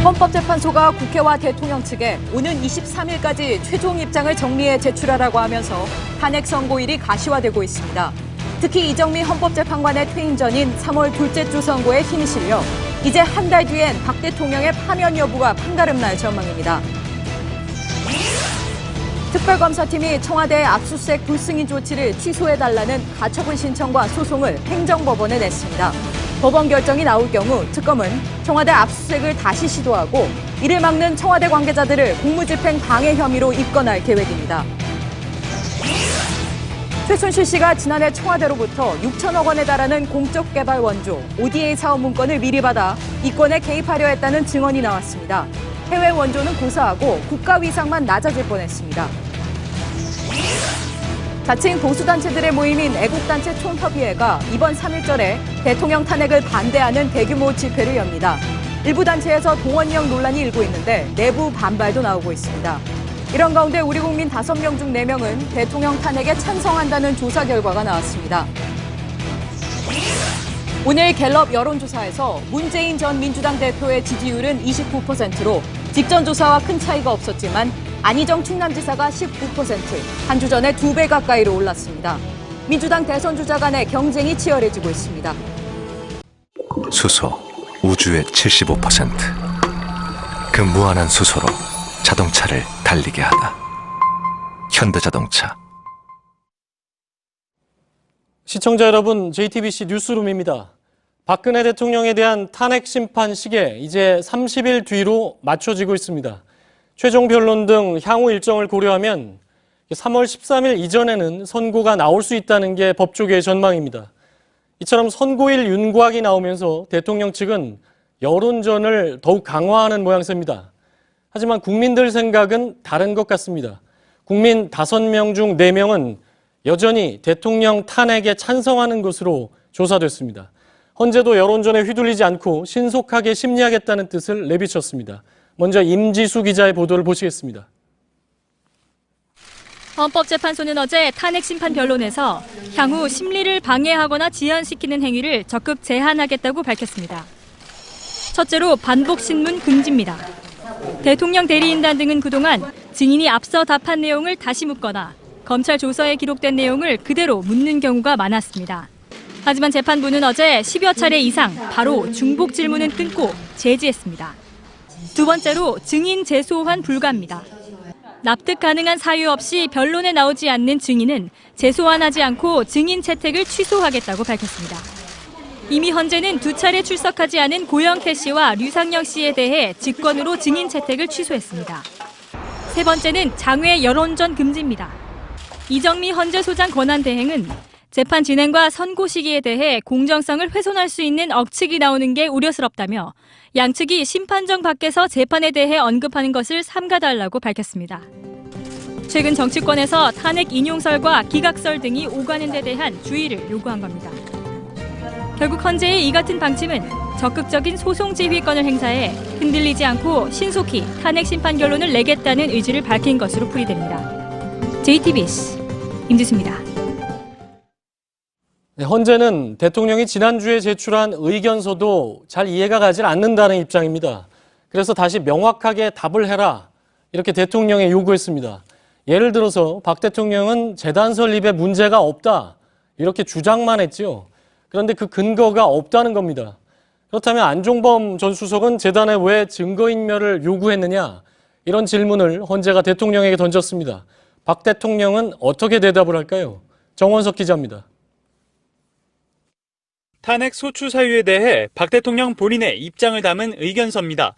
헌법재판소가 국회와 대통령 측에 오는 23일까지 최종 입장을 정리해 제출하라고 하면서 탄핵 선고일이 가시화되고 있습니다. 특히 이정미 헌법재판관의 퇴임 전인 3월 둘째 주 선고에 힘이 실려 이제 한 달 뒤엔 박 대통령의 파면 여부가 판가름날 전망입니다. 특별검사팀이 청와대 압수수색 불승인 조치를 취소해달라는 가처분 신청과 소송을 행정법원에 냈습니다. 법원 결정이 나올 경우 특검은 청와대 압수수색을 다시 시도하고 이를 막는 청와대 관계자들을 공무집행 방해 혐의로 입건할 계획입니다. 최순실 씨가 지난해 청와대로부터 6천억 원에 달하는 공적 개발 원조 ODA 사업 문건을 미리 받아 이권에 개입하려 했다는 증언이 나왔습니다. 해외 원조는 고사하고 국가 위상만 낮아질 뻔했습니다. 자칭 보수단체들의 모임인 애국단체 총협의회가 이번 3.1절에 대통령 탄핵을 반대하는 대규모 집회를 엽니다. 일부 단체에서 동원령 논란이 일고 있는데 내부 반발도 나오고 있습니다. 이런 가운데 우리 국민 5명 중 4명은 대통령 탄핵에 찬성한다는 조사 결과가 나왔습니다. 오늘 갤럽 여론조사에서 문재인 전 민주당 대표의 지지율은 29%로 직전 조사와 큰 차이가 없었지만 안희정 충남지사가 19%, 한 주 전에 2배 가까이로 올랐습니다. 민주당 대선 주자 간의 경쟁이 치열해지고 있습니다. 수소, 우주의 75%. 그 무한한 수소로 자동차를 달리게 하다. 현대자동차. 시청자 여러분, JTBC 뉴스룸입니다. 박근혜 대통령에 대한 탄핵 심판 시계 이제 30일 뒤로 맞춰지고 있습니다. 최종 변론 등 향후 일정을 고려하면 3월 13일 이전에는 선고가 나올 수 있다는 게 법조계의 전망입니다. 이처럼 선고일 윤곽이 나오면서 대통령 측은 여론전을 더욱 강화하는 모양새입니다. 하지만 국민들 생각은 다른 것 같습니다. 국민 5명 중 4명은 여전히 대통령 탄핵에 찬성하는 것으로 조사됐습니다. 헌재도 여론전에 휘둘리지 않고 신속하게 심리하겠다는 뜻을 내비쳤습니다. 먼저 임지수 기자의 보도를 보시겠습니다. 헌법재판소는 어제 탄핵 심판 변론에서 향후 심리를 방해하거나 지연시키는 행위를 적극 제한하겠다고 밝혔습니다. 첫째로 반복 신문 금지입니다. 대통령 대리인단 등은 그동안 증인이 앞서 답한 내용을 다시 묻거나 검찰 조서에 기록된 내용을 그대로 묻는 경우가 많았습니다. 하지만 재판부는 어제 10여 차례 이상 바로 중복 질문은 끊고 제지했습니다. 두 번째로 증인 재소환 불가입니다. 납득 가능한 사유 없이 변론에 나오지 않는 증인은 재소환하지 않고 증인 채택을 취소하겠다고 밝혔습니다. 이미 헌재는 2차례 출석하지 않은 고영태 씨와 류상영 씨에 대해 직권으로 증인 채택을 취소했습니다. 세 번째는 장외 여론전 금지입니다. 이정미 헌재소장 권한대행은 재판 진행과 선고 시기에 대해 공정성을 훼손할 수 있는 억측이 나오는 게 우려스럽다며 양측이 심판정 밖에서 재판에 대해 언급하는 것을 삼가달라고 밝혔습니다. 최근 정치권에서 탄핵 인용설과 기각설 등이 오가는 데 대한 주의를 요구한 겁니다. 결국 헌재의 이 같은 방침은 적극적인 소송 지휘권을 행사해 흔들리지 않고 신속히 탄핵 심판 결론을 내겠다는 의지를 밝힌 것으로 풀이됩니다. JTBC 임지수입니다. 헌재는 대통령이 지난주에 제출한 의견서도 잘 이해가 가지 않는다는 입장입니다. 그래서 다시 명확하게 답을 해라 이렇게 대통령에 요구했습니다. 예를 들어서 박 대통령은 재단 설립에 문제가 없다 이렇게 주장만 했죠. 그런데 그 근거가 없다는 겁니다. 그렇다면 안종범 전 수석은 재단에 왜 증거인멸을 요구했느냐 이런 질문을 헌재가 대통령에게 던졌습니다. 박 대통령은 어떻게 대답을 할까요? 정원석 기자입니다. 탄핵 소추 사유에 대해 박 대통령 본인의 입장을 담은 의견서입니다.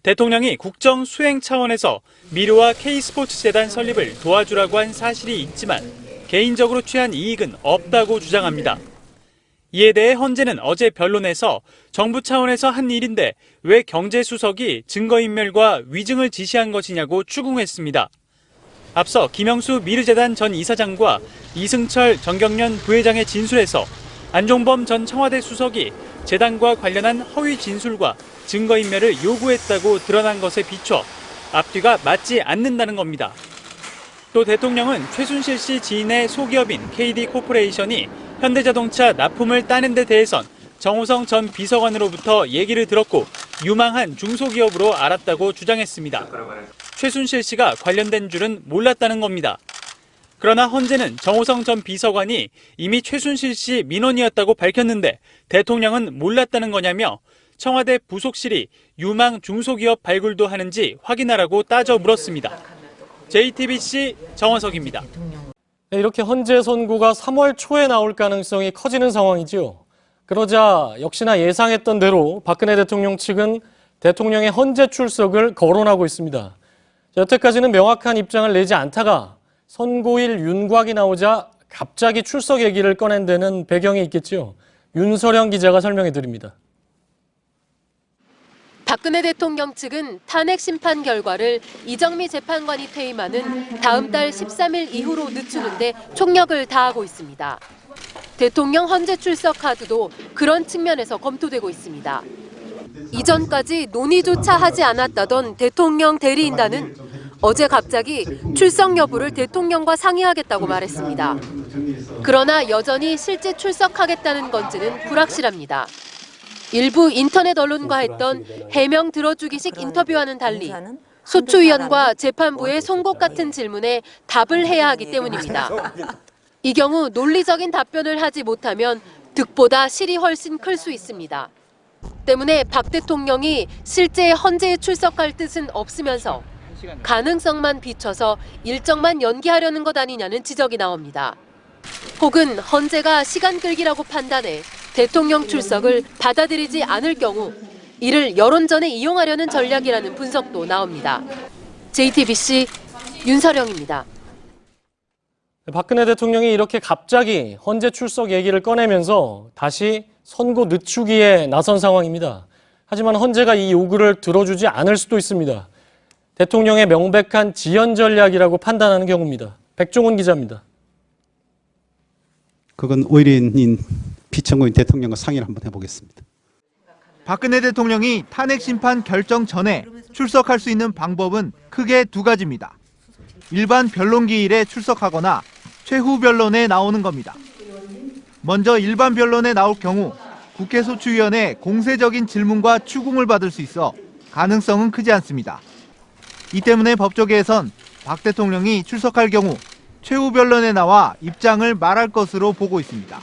대통령이 국정 수행 차원에서 미르와 K스포츠재단 설립을 도와주라고 한 사실이 있지만 개인적으로 취한 이익은 없다고 주장합니다. 이에 대해 헌재는 어제 변론에서 정부 차원에서 한 일인데 왜 경제수석이 증거인멸과 위증을 지시한 것이냐고 추궁했습니다. 앞서 김영수 미르재단 전 이사장과 이승철 정경련 부회장의 진술에서 안종범 전 청와대 수석이 재단과 관련한 허위 진술과 증거인멸을 요구했다고 드러난 것에 비춰 앞뒤가 맞지 않는다는 겁니다. 또 대통령은 최순실 씨 지인의 소기업인 KD코퍼레이션이 현대자동차 납품을 따는 데 대해선 정호성 전 비서관으로부터 얘기를 들었고 유망한 중소기업으로 알았다고 주장했습니다. 최순실 씨가 관련된 줄은 몰랐다는 겁니다. 그러나 헌재는 정호성 전 비서관이 이미 최순실 씨 민원이었다고 밝혔는데 대통령은 몰랐다는 거냐며 청와대 부속실이 유망 중소기업 발굴도 하는지 확인하라고 따져 물었습니다. JTBC 정원석입니다. 이렇게 헌재 선고가 3월 초에 나올 가능성이 커지는 상황이죠. 그러자 역시나 예상했던 대로 박근혜 대통령 측은 대통령의 헌재 출석을 거론하고 있습니다. 여태까지는 명확한 입장을 내지 않다가 선고일 윤곽이 나오자 갑자기 출석 얘기를 꺼낸 데는 배경이 있겠죠. 윤서령 기자가 설명해 드립니다. 박근혜 대통령 측은 탄핵 심판 결과를 이정미 재판관이 퇴임하는 다음 달 13일 이후로 늦추는데 총력을 다하고 있습니다. 대통령 헌재 출석 카드도 그런 측면에서 검토되고 있습니다. 이전까지 논의조차 하지 않았다던 대통령 대리인단은 어제 갑자기 출석 여부를 대통령과 상의하겠다고 말했습니다. 그러나 여전히 실제 출석하겠다는 건지는 불확실합니다. 일부 인터넷 언론과 했던 해명 들어주기식 인터뷰와는 달리 소추위원과 재판부의 송곳 같은 질문에 답을 해야 하기 때문입니다. 이 경우 논리적인 답변을 하지 못하면 득보다 실이 훨씬 클 수 있습니다. 때문에 박 대통령이 실제 헌재에 출석할 뜻은 없으면서 가능성만 비춰서 일정만 연기하려는 것 아니냐는 지적이 나옵니다. 혹은 헌재가 시간 끌기라고 판단해 대통령 출석을 받아들이지 않을 경우 이를 여론전에 이용하려는 전략이라는 분석도 나옵니다. JTBC 윤서령입니다. 박근혜 대통령이 이렇게 갑자기 헌재 출석 얘기를 꺼내면서 다시 선고 늦추기에 나선 상황입니다. 하지만 헌재가 이 요구를 들어주지 않을 수도 있습니다. 대통령의 명백한 지연 전략이라고 판단하는 경우입니다. 백종원 기자입니다. 그건 의뢰인인 피청구인 대통령과 상의를 한번 해보겠습니다. 박근혜 대통령이 탄핵 심판 결정 전에 출석할 수 있는 방법은 크게 두 가지입니다. 일반 변론기일에 출석하거나 최후 변론에 나오는 겁니다. 먼저 일반 변론에 나올 경우 국회 소추위원회 공세적인 질문과 추궁을 받을 수 있어 가능성은 크지 않습니다. 이 때문에 법조계에선 박 대통령이 출석할 경우 최후 변론에 나와 입장을 말할 것으로 보고 있습니다.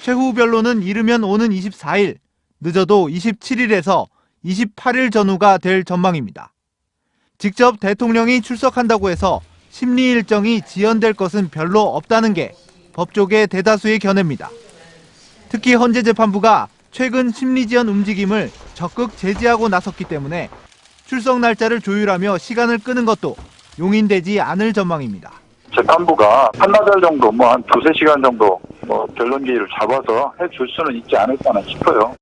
최후 변론은 이르면 오는 24일, 늦어도 27일에서 28일 전후가 될 전망입니다. 직접 대통령이 출석한다고 해서 심리 일정이 지연될 것은 별로 없다는 게 법조계 대다수의 견해입니다. 특히 헌재재판부가 최근 심리 지연 움직임을 적극 제지하고 나섰기 때문에 출석 날짜를 조율하며 시간을 끄는 것도 용인되지 않을 전망입니다. 재판부가 한나절 정도 한 2-3시간 정도 변론기일을 잡아서 해줄 수는 있지 않을까 싶어요.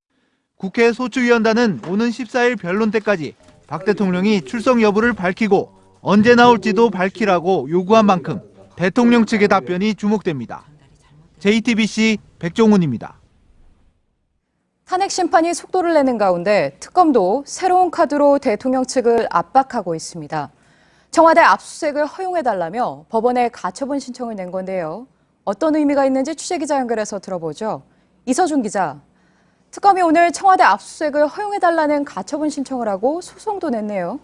국회 소추위원단은 오는 14일 변론 때까지 박 대통령이 출석 여부를 밝히고 언제 나올지도 밝히라고 요구한 만큼 대통령 측의 답변이 주목됩니다. JTBC 백종훈입니다. 탄핵 심판이 속도를 내는 가운데 특검도 새로운 카드로 대통령 측을 압박하고 있습니다. 청와대 압수수색을 허용해달라며 법원에 가처분 신청을 낸 건데요. 어떤 의미가 있는지 취재기자 연결해서 들어보죠. 이서준 기자, 특검이 오늘 청와대 압수수색을 허용해달라는 가처분 신청을 하고 소송도 냈네요.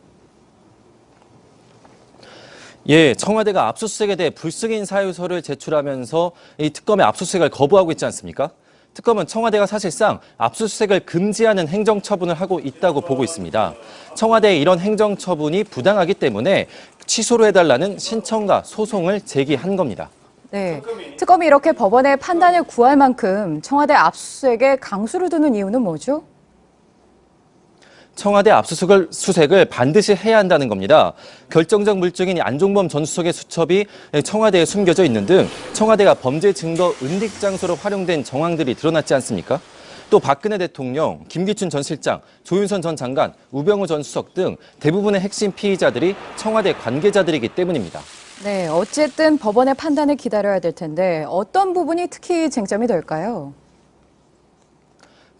예, 청와대가 압수수색에 대해 불승인 사유서를 제출하면서 이 특검의 압수수색을 거부하고 있지 않습니까? 특검은 청와대가 사실상 압수수색을 금지하는 행정처분을 하고 있다고 보고 있습니다. 청와대의 이런 행정처분이 부당하기 때문에 취소를 해달라는 신청과 소송을 제기한 겁니다. 네, 특검이 이렇게 법원의 판단을 구할 만큼 청와대 압수수색에 강수를 두는 이유는 뭐죠? 청와대 압수수색을 반드시 해야 한다는 겁니다. 결정적 물증인 안종범 전 수석의 수첩이 청와대에 숨겨져 있는 등 청와대가 범죄 증거 은닉 장소로 활용된 정황들이 드러났지 않습니까? 또 박근혜 대통령, 김기춘 전 실장, 조윤선 전 장관, 우병우 전 수석 등 대부분의 핵심 피의자들이 청와대 관계자들이기 때문입니다. 네, 어쨌든 법원의 판단을 기다려야 될 텐데 어떤 부분이 특히 쟁점이 될까요?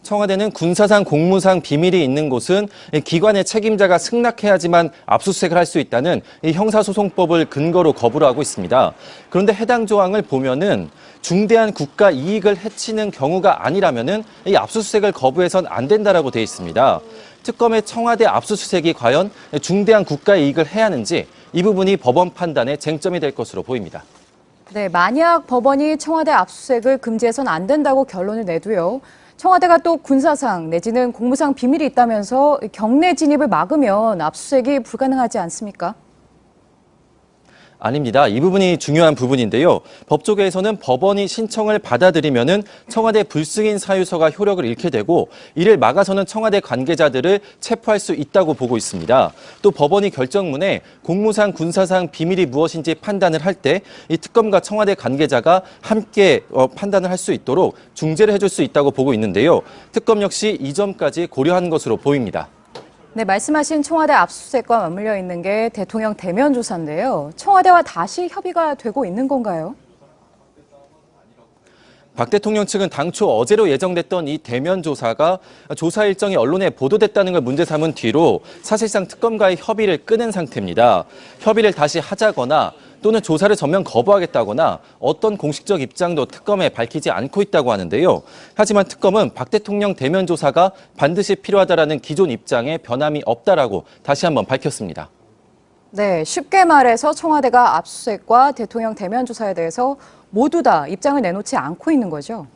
청와대는 군사상 공무상 비밀이 있는 곳은 기관의 책임자가 승낙해야지만 압수수색을 할 수 있다는 이 형사소송법을 근거로 거부를 하고 있습니다. 그런데 해당 조항을 보면은 중대한 국가 이익을 해치는 경우가 아니라면은 이 압수수색을 거부해선 안 된다라고 돼 있습니다. 특검의 청와대 압수수색이 과연 중대한 국가 이익을 해야 하는지 이 부분이 법원 판단의 쟁점이 될 것으로 보입니다. 네, 만약 법원이 청와대 압수수색을 금지해선 안 된다고 결론을 내도요. 청와대가 또 군사상 내지는 공무상 비밀이 있다면서 경내 진입을 막으면 압수수색이 불가능하지 않습니까? 아닙니다. 이 부분이 중요한 부분인데요. 법조계에서는 법원이 신청을 받아들이면은 청와대 불승인 사유서가 효력을 잃게 되고 이를 막아서는 청와대 관계자들을 체포할 수 있다고 보고 있습니다. 또 법원이 결정문에 공무상 군사상 비밀이 무엇인지 판단을 할 때 이 특검과 청와대 관계자가 함께 판단을 할 수 있도록 중재를 해줄 수 있다고 보고 있는데요. 특검 역시 이 점까지 고려한 것으로 보입니다. 네, 말씀하신 청와대 압수수색과 맞물려 있는 게 대통령 대면 조사인데요. 청와대와 다시 협의가 되고 있는 건가요? 박 대통령 측은 당초 어제로 예정됐던 이 대면 조사가 조사 일정이 언론에 보도됐다는 걸 문제 삼은 뒤로 사실상 특검과의 협의를 끊은 상태입니다. 협의를 다시 하자거나 또는 조사를 전면 거부하겠다거나 어떤 공식적 입장도 특검에 밝히지 않고 있다고 하는데요. 하지만 특검은 박 대통령 대면 조사가 반드시 필요하다라는 기존 입장에 변함이 없다라고 다시 한번 밝혔습니다. 네, 쉽게 말해서 청와대가 압수수색과 대통령 대면 조사에 대해서 모두 다 입장을 내놓지 않고 있는 거죠.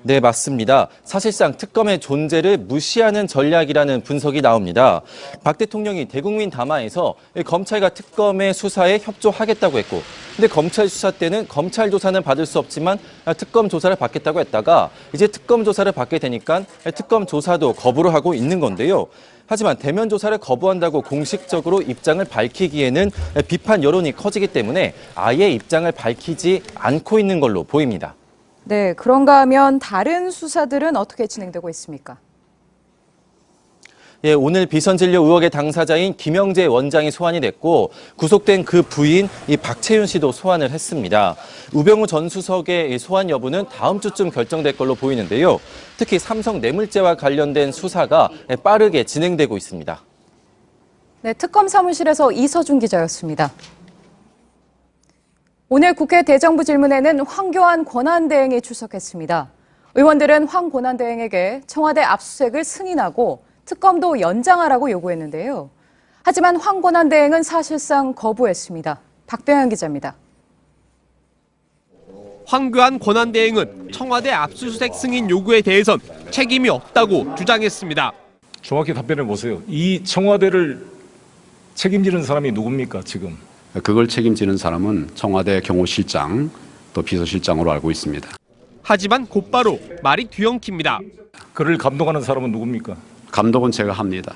네, 맞습니다. 사실상 특검의 존재를 무시하는 전략이라는 분석이 나옵니다. 박 대통령이 대국민 담화에서 검찰과 특검의 수사에 협조하겠다고 했고, 근데 검찰 수사 때는 검찰 조사는 받을 수 없지만 특검 조사를 받겠다고 했다가 이제 특검 조사를 받게 되니까 특검 조사도 거부를 하고 있는 건데요. 하지만 대면 조사를 거부한다고 공식적으로 입장을 밝히기에는 비판 여론이 커지기 때문에 아예 입장을 밝히지 않고 있는 걸로 보입니다. 네, 그런가 하면 다른 수사들은 어떻게 진행되고 있습니까? 예, 오늘 비선진료 의혹의 당사자인 김영재 원장이 소환이 됐고 구속된 그 부인 이 박채윤 씨도 소환을 했습니다. 우병우 전 수석의 소환 여부는 다음 주쯤 결정될 걸로 보이는데요. 특히 삼성 뇌물죄와 관련된 수사가 빠르게 진행되고 있습니다. 네, 특검 사무실에서 이서준 기자였습니다. 오늘 국회 대정부 질문에는 황교안 권한대행이 출석했습니다. 의원들은 황 권한대행에게 청와대 압수수색을 승인하고 특검도 연장하라고 요구했는데요. 하지만 황 권한대행은 사실상 거부했습니다. 박병현 기자입니다. 황교안 권한대행은 청와대 압수수색 승인 요구에 대해선 책임이 없다고 주장했습니다. 정확히 답변해 보세요. 이 청와대를 책임지는 사람이 누굽니까, 지금? 그걸 책임지는 사람은 청와대 경호실장 또 비서실장으로 알고 있습니다. 하지만 곧바로 말이 뒤엉킵니다. 그를 감독하는 사람은 누굽니까? 감독은 제가 합니다.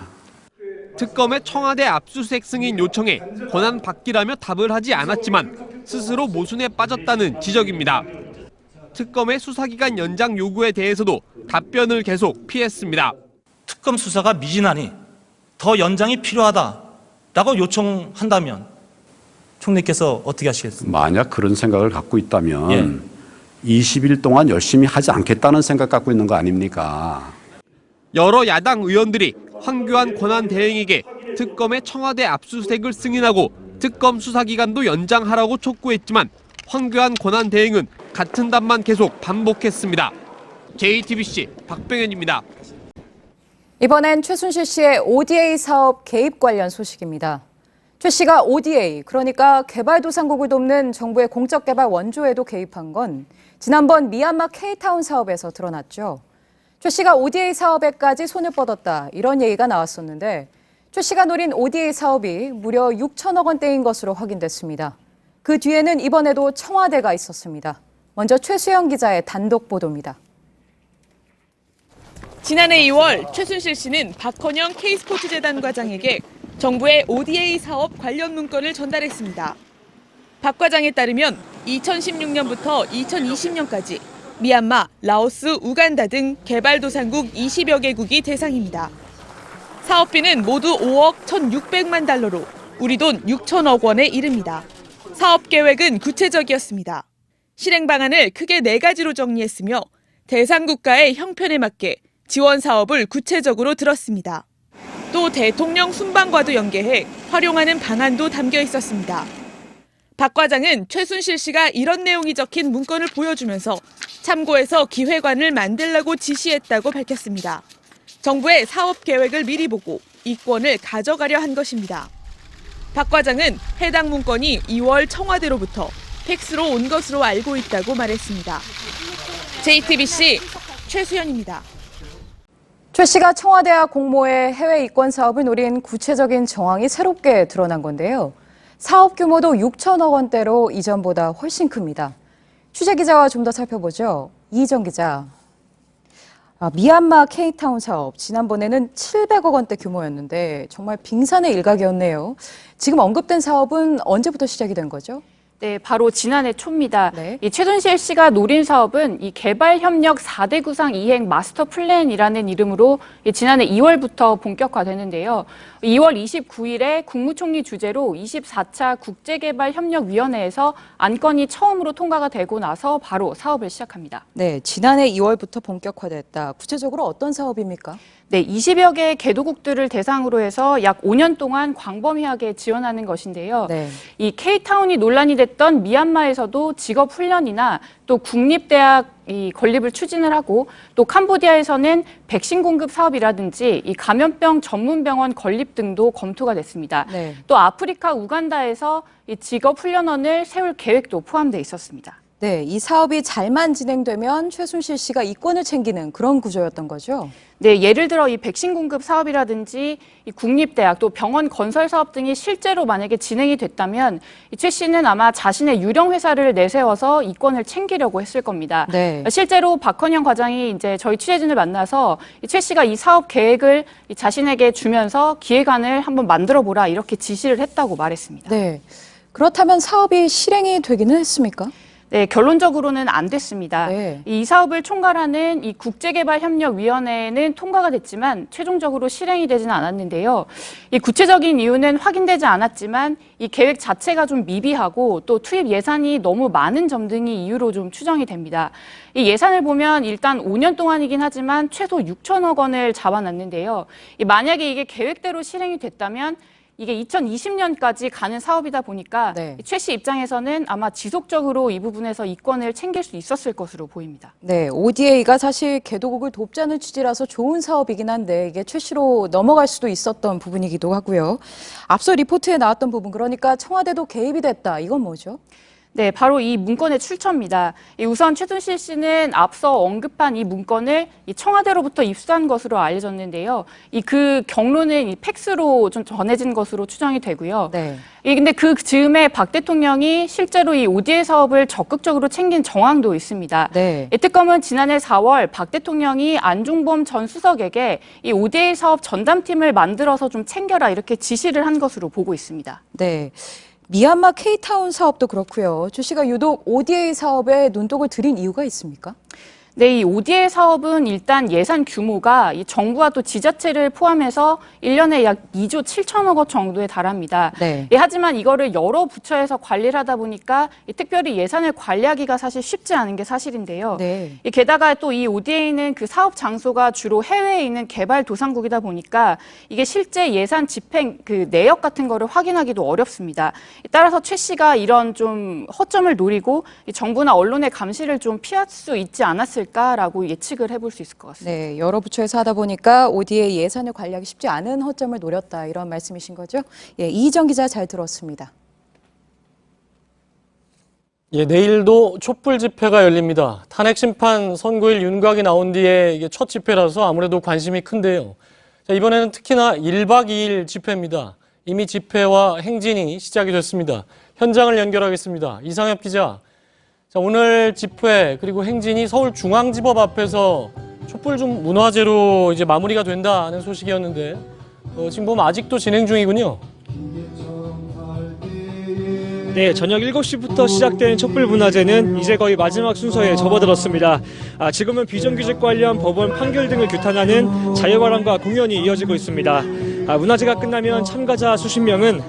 특검의 청와대 압수수색 승인 요청에 권한 받기라며 답을 하지 않았지만 스스로 모순에 빠졌다는 지적입니다. 특검의 수사기간 연장 요구에 대해서도 답변을 계속 피했습니다. 특검 수사가 미진하니 더 연장이 필요하다라고 요청한다면 총리께서 어떻게 하시겠습니까? 만약 그런 생각을 갖고 있다면 20일 동안 열심히 하지 않겠다는 생각 갖고 있는 거 아닙니까? 여러 야당 의원들이 황교안 권한대행에게 특검의 청와대 압수수색을 승인하고 특검 수사기간도 연장하라고 촉구했지만 황교안 권한대행은 같은 답만 계속 반복했습니다. JTBC 박병현입니다. 이번엔 최순실 씨의 ODA 사업 개입 관련 소식입니다. 최 씨가 ODA, 그러니까 개발도상국을 돕는 정부의 공적개발 원조에도 개입한 건 지난번 미얀마 K타운 사업에서 드러났죠. 최 씨가 ODA 사업에까지 손을 뻗었다, 이런 얘기가 나왔었는데 최 씨가 노린 ODA 사업이 무려 6천억 원대인 것으로 확인됐습니다. 그 뒤에는 이번에도 청와대가 있었습니다. 먼저 최수영 기자의 단독 보도입니다. 지난해 2월 최순실 씨는 박헌영 K스포츠재단 과장에게 정부의 ODA 사업 관련 문건을 전달했습니다. 박 과장에 따르면 2016년부터 2020년까지 미얀마, 라오스, 우간다 등 개발도상국 20여 개국이 대상입니다. 사업비는 모두 5억 1,600만 달러로 우리 돈 6천억 원에 이릅니다. 사업 계획은 구체적이었습니다. 실행 방안을 크게 4가지로 정리했으며 대상 국가의 형편에 맞게 지원 사업을 구체적으로 들었습니다. 또 대통령 순방과도 연계해 활용하는 방안도 담겨 있었습니다. 박 과장은 최순실 씨가 이런 내용이 적힌 문건을 보여주면서 참고해서 기획안을 만들라고 지시했다고 밝혔습니다. 정부의 사업 계획을 미리 보고 이권을 가져가려 한 것입니다. 박 과장은 해당 문건이 2월 청와대로부터 팩스로 온 것으로 알고 있다고 말했습니다. JTBC 최수연입니다. 최 씨가 청와대와 공모해 해외 이권 사업을 노린 구체적인 정황이 새롭게 드러난 건데요. 사업 규모도 6천억 원대로 이전보다 훨씬 큽니다. 취재 기자와 좀 더 살펴보죠. 이희정 기자. 미얀마 K타운 사업, 지난번에는 700억 원대 규모였는데 정말 빙산의 일각이었네요. 지금 언급된 사업은 언제부터 시작이 된 거죠? 네, 바로 지난해 초입니다. 네. 이 최순실 씨가 노린 사업은 이 개발협력 4대 구상 이행 마스터 플랜이라는 이름으로 지난해 2월부터 본격화되는데요. 2월 29일에 국무총리 주재로 24차 국제개발협력위원회에서 안건이 처음으로 통과가 되고 나서 바로 사업을 시작합니다. 네, 지난해 2월부터 본격화됐다. 구체적으로 어떤 사업입니까? 네, 20여 개의 개도국들을 대상으로 해서 약 5년 동안 광범위하게 지원하는 것인데요. 네. 이 K타운이 논란이 됐던 미얀마에서도 직업 훈련이나 또 국립대학 이 건립을 추진을 하고 또 캄보디아에서는 백신 공급 사업이라든지 이 감염병 전문 병원 건립 등도 검토가 됐습니다. 네. 또 아프리카 우간다에서 이 직업 훈련원을 세울 계획도 포함돼 있었습니다. 네, 이 사업이 잘만 진행되면 최순실 씨가 이권을 챙기는 그런 구조였던 거죠? 네, 예를 들어 이 백신 공급 사업이라든지 이 국립대학 또 병원 건설 사업 등이 실제로 만약에 진행이 됐다면 이 최 씨는 아마 자신의 유령 회사를 내세워서 이권을 챙기려고 했을 겁니다. 네. 실제로 박헌영 과장이 이제 저희 취재진을 만나서 이 최 씨가 이 사업 계획을 이 자신에게 주면서 기획안을 한번 만들어 보라 이렇게 지시를 했다고 말했습니다. 네. 그렇다면 사업이 실행이 되기는 했습니까? 네, 결론적으로는 안 됐습니다. 네. 이 사업을 총괄하는 이 국제개발협력위원회는 통과가 됐지만 최종적으로 실행이 되지는 않았는데요. 이 구체적인 이유는 확인되지 않았지만 이 계획 자체가 좀 미비하고 또 투입 예산이 너무 많은 점 등이 이유로 좀 추정이 됩니다. 이 예산을 보면 일단 5년 동안이긴 하지만 최소 6천억 원을 잡아놨는데요. 만약에 이게 계획대로 실행이 됐다면 이게 2020년까지 가는 사업이다 보니까 네. 최 씨 입장에서는 아마 지속적으로 이 부분에서 이권을 챙길 수 있었을 것으로 보입니다. 네, ODA가 사실 개도국을 돕자는 취지라서 좋은 사업이긴 한데 이게 최 씨로 넘어갈 수도 있었던 부분이기도 하고요. 앞서 리포트에 나왔던 부분, 그러니까 청와대도 개입이 됐다. 이건 뭐죠? 네, 바로 이 문건의 출처입니다. 우선 최순실 씨는 앞서 언급한 이 문건을 이 청와대로부터 입수한 것으로 알려졌는데요. 그 경로는 이 팩스로 좀 전해진 것으로 추정이 되고요. 네. 근데 그 즈음에 박 대통령이 실제로 이 ODA 사업을 적극적으로 챙긴 정황도 있습니다. 네. 이 특검은 지난해 4월 박 대통령이 안종범 전 수석에게 이 ODA 사업 전담팀을 만들어서 좀 챙겨라 이렇게 지시를 한 것으로 보고 있습니다. 네. 미얀마 K타운 사업도 그렇고요. 최 씨가 유독 ODA 사업에 눈독을 들인 이유가 있습니까? 네, 이 ODA 사업은 일단 예산 규모가 이 정부와 또 지자체를 포함해서 1년에 약 2조 7천억 원 정도에 달합니다. 네. 하지만 이거를 여러 부처에서 관리를 하다 보니까 특별히 예산을 관리하기가 사실 쉽지 않은 게 사실인데요. 네. 게다가 또 이 ODA는 그 사업 장소가 주로 해외에 있는 개발도상국이다 보니까 이게 실제 예산 집행 그 내역 같은 거를 확인하기도 어렵습니다. 따라서 최 씨가 이런 좀 허점을 노리고 정부나 언론의 감시를 좀 피할 수 있지 않았을까라고 예측을 해볼 수 있을 것 같습니다. 네, 여러 부처에서 하다 보니까 ODA 예산을 관리하기 쉽지 않은 허점을 노렸다, 이런 말씀이신 거죠? 예, 이희정 기자 잘 들었습니다. 예, 내일도 촛불 집회가 열립니다. 탄핵 심판 선고일 윤곽이 나온 뒤에 이게 첫 집회라서 아무래도 관심이 큰데요. 자, 이번에는 특히나 1박 2일 집회입니다. 이미 집회와 행진이 시작이 됐습니다. 현장을 연결하겠습니다. 이상엽 기자. 자, 오늘 집회 그리고 행진이 서울중앙지법 앞에서 촛불 좀 문화제로 이제 마무리가 된다는 소식이었는데 지금 보면 아직도 진행 중이군요. 네, 저녁 7시부터 시작된 촛불 문화제는 이제 거의 마지막 순서에 접어들었습니다. 지금은 비정규직 관련 법원 판결 등을 규탄하는 자유발언과 공연이 이어지고 있습니다. 문화제가 끝나면 참가자 수십 명은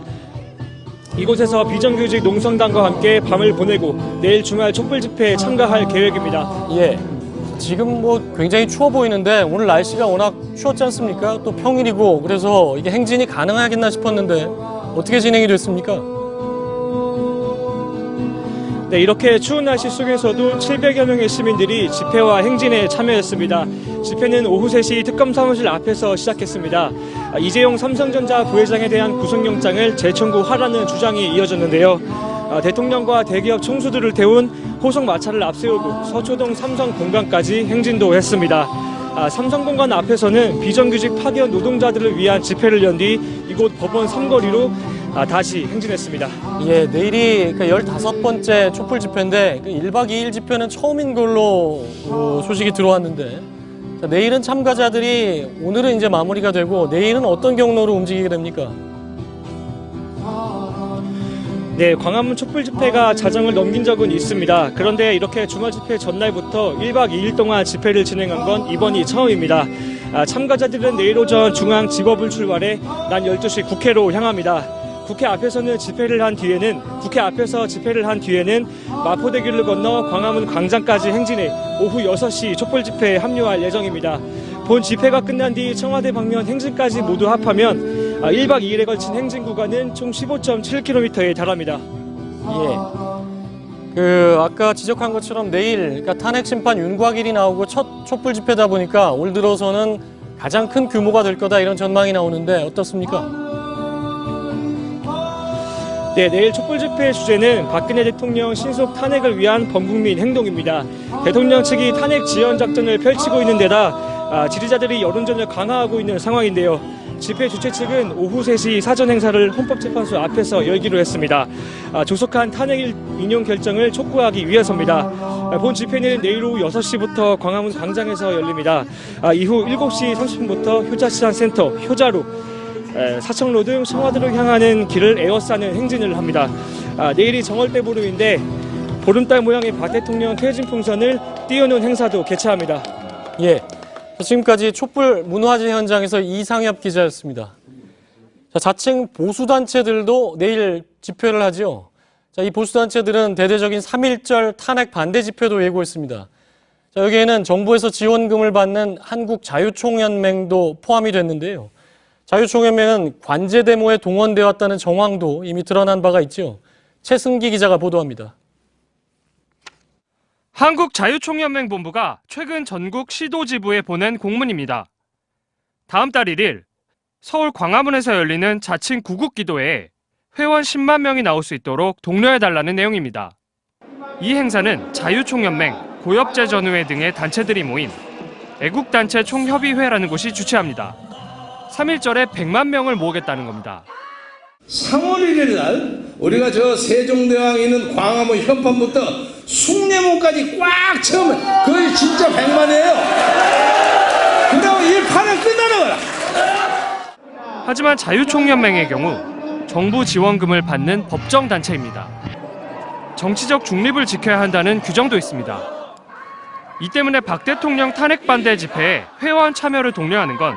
이곳에서 비정규직 농성단과 함께 밤을 보내고 내일 주말 촛불 집회에 참가할 계획입니다. 예. 지금 뭐 굉장히 추워 보이는데 오늘 날씨가 워낙 추웠지 않습니까? 또 평일이고 그래서 이게 행진이 가능하겠나 싶었는데 어떻게 진행이 됐습니까? 네, 이렇게 추운 날씨 속에서도 700여 명의 시민들이 집회와 행진에 참여했습니다. 집회는 오후 3시 특검 사무실 앞에서 시작했습니다. 이재용 삼성전자 부회장에 대한 구속영장을 재청구하라는 주장이 이어졌는데요. 대통령과 대기업 총수들을 태운 호송 마차를 앞세우고 서초동 삼성공관까지 행진도 했습니다. 삼성공관 앞에서는 비정규직 파견 노동자들을 위한 집회를 연 뒤 이곳 법원 삼거리로 다시 행진했습니다. 예, 내일이 15번째 촛불 집회인데 1박 2일 집회는 처음인 걸로 소식이 들어왔는데 자, 내일은 참가자들이 오늘은 이제 마무리가 되고 내일은 어떤 경로로 움직이게 됩니까? 네, 광화문 촛불 집회가 자정을 넘긴 적은 있습니다. 그런데 이렇게 주말 집회 전날부터 1박 2일 동안 집회를 진행한 건 이번이 처음입니다. 참가자들은 내일 오전 중앙지법을 출발해 낮 12시 국회로 향합니다. 국회 앞에서 집회를 한 뒤에는 마포대교를 건너 광화문 광장까지 행진해 오후 6시 촛불 집회에 합류할 예정입니다. 본 집회가 끝난 뒤 청와대 방면 행진까지 모두 합하면 1박 2일에 걸친 행진 구간은 총 15.7km에 달합니다. 예. 아까 지적한 것처럼 내일 탄핵 심판 윤곽일이 나오고 첫 촛불 집회다 보니까 올 들어서는 가장 큰 규모가 될 거다 이런 전망이 나오는데 어떻습니까? 네, 내일 촛불 집회의 주제는 박근혜 대통령 신속 탄핵을 위한 범국민 행동입니다. 대통령 측이 탄핵 지연 작전을 펼치고 있는 데다 지지자들이 여론전을 강화하고 있는 상황인데요. 집회 주최 측은 오후 3시 사전 행사를 헌법재판소 앞에서 열기로 했습니다. 조속한 탄핵 인용 결정을 촉구하기 위해서입니다. 본 집회는 내일 오후 6시부터 광화문 광장에서 열립니다. 이후 7시 30분부터 효자치안센터, 효자로, 사청로 등 청와대로 향하는 길을 에워싸는 행진을 합니다. 내일이 정월대보름인데 보름달 모양의 박 대통령 퇴진 풍선을 띄우는 행사도 개최합니다. 예. 지금까지 촛불 문화제 현장에서 이상엽 기자였습니다. 자칭 보수단체들도 내일 집회를 하죠. 이 보수단체들은 대대적인 3.1절 탄핵 반대 집회도 예고했습니다. 여기에는 정부에서 지원금을 받는 한국자유총연맹도 포함이 됐는데요. 자유총연맹은 관제 데모에 동원되어 왔다는 정황도 이미 드러난 바가 있죠. 최승기 기자가 보도합니다. 한국자유총연맹 본부가 최근 전국 시도지부에 보낸 공문입니다. 다음 달 1일 서울 광화문에서 열리는 자칭 구국기도회에 회원 10만 명이 나올 수 있도록 독려해달라는 내용입니다. 이 행사는 자유총연맹, 고엽제전우회 등의 단체들이 모인 애국단체 총협의회라는 곳이 주최합니다. 3.1절에 100만 명을 모으겠다는 겁니다. 3월 1일 날 우리가 저 세종대왕이 있는 광화문 현판부터 숭례문까지 꽉 채우면 그게 진짜 100만이에요. 그다음 이 판은 끝나는 거야. 하지만 자유총연맹의 경우 정부 지원금을 받는 법정단체입니다. 정치적 중립을 지켜야 한다는 규정도 있습니다. 이 때문에 박 대통령 탄핵 반대 집회에 회원 참여를 독려하는 건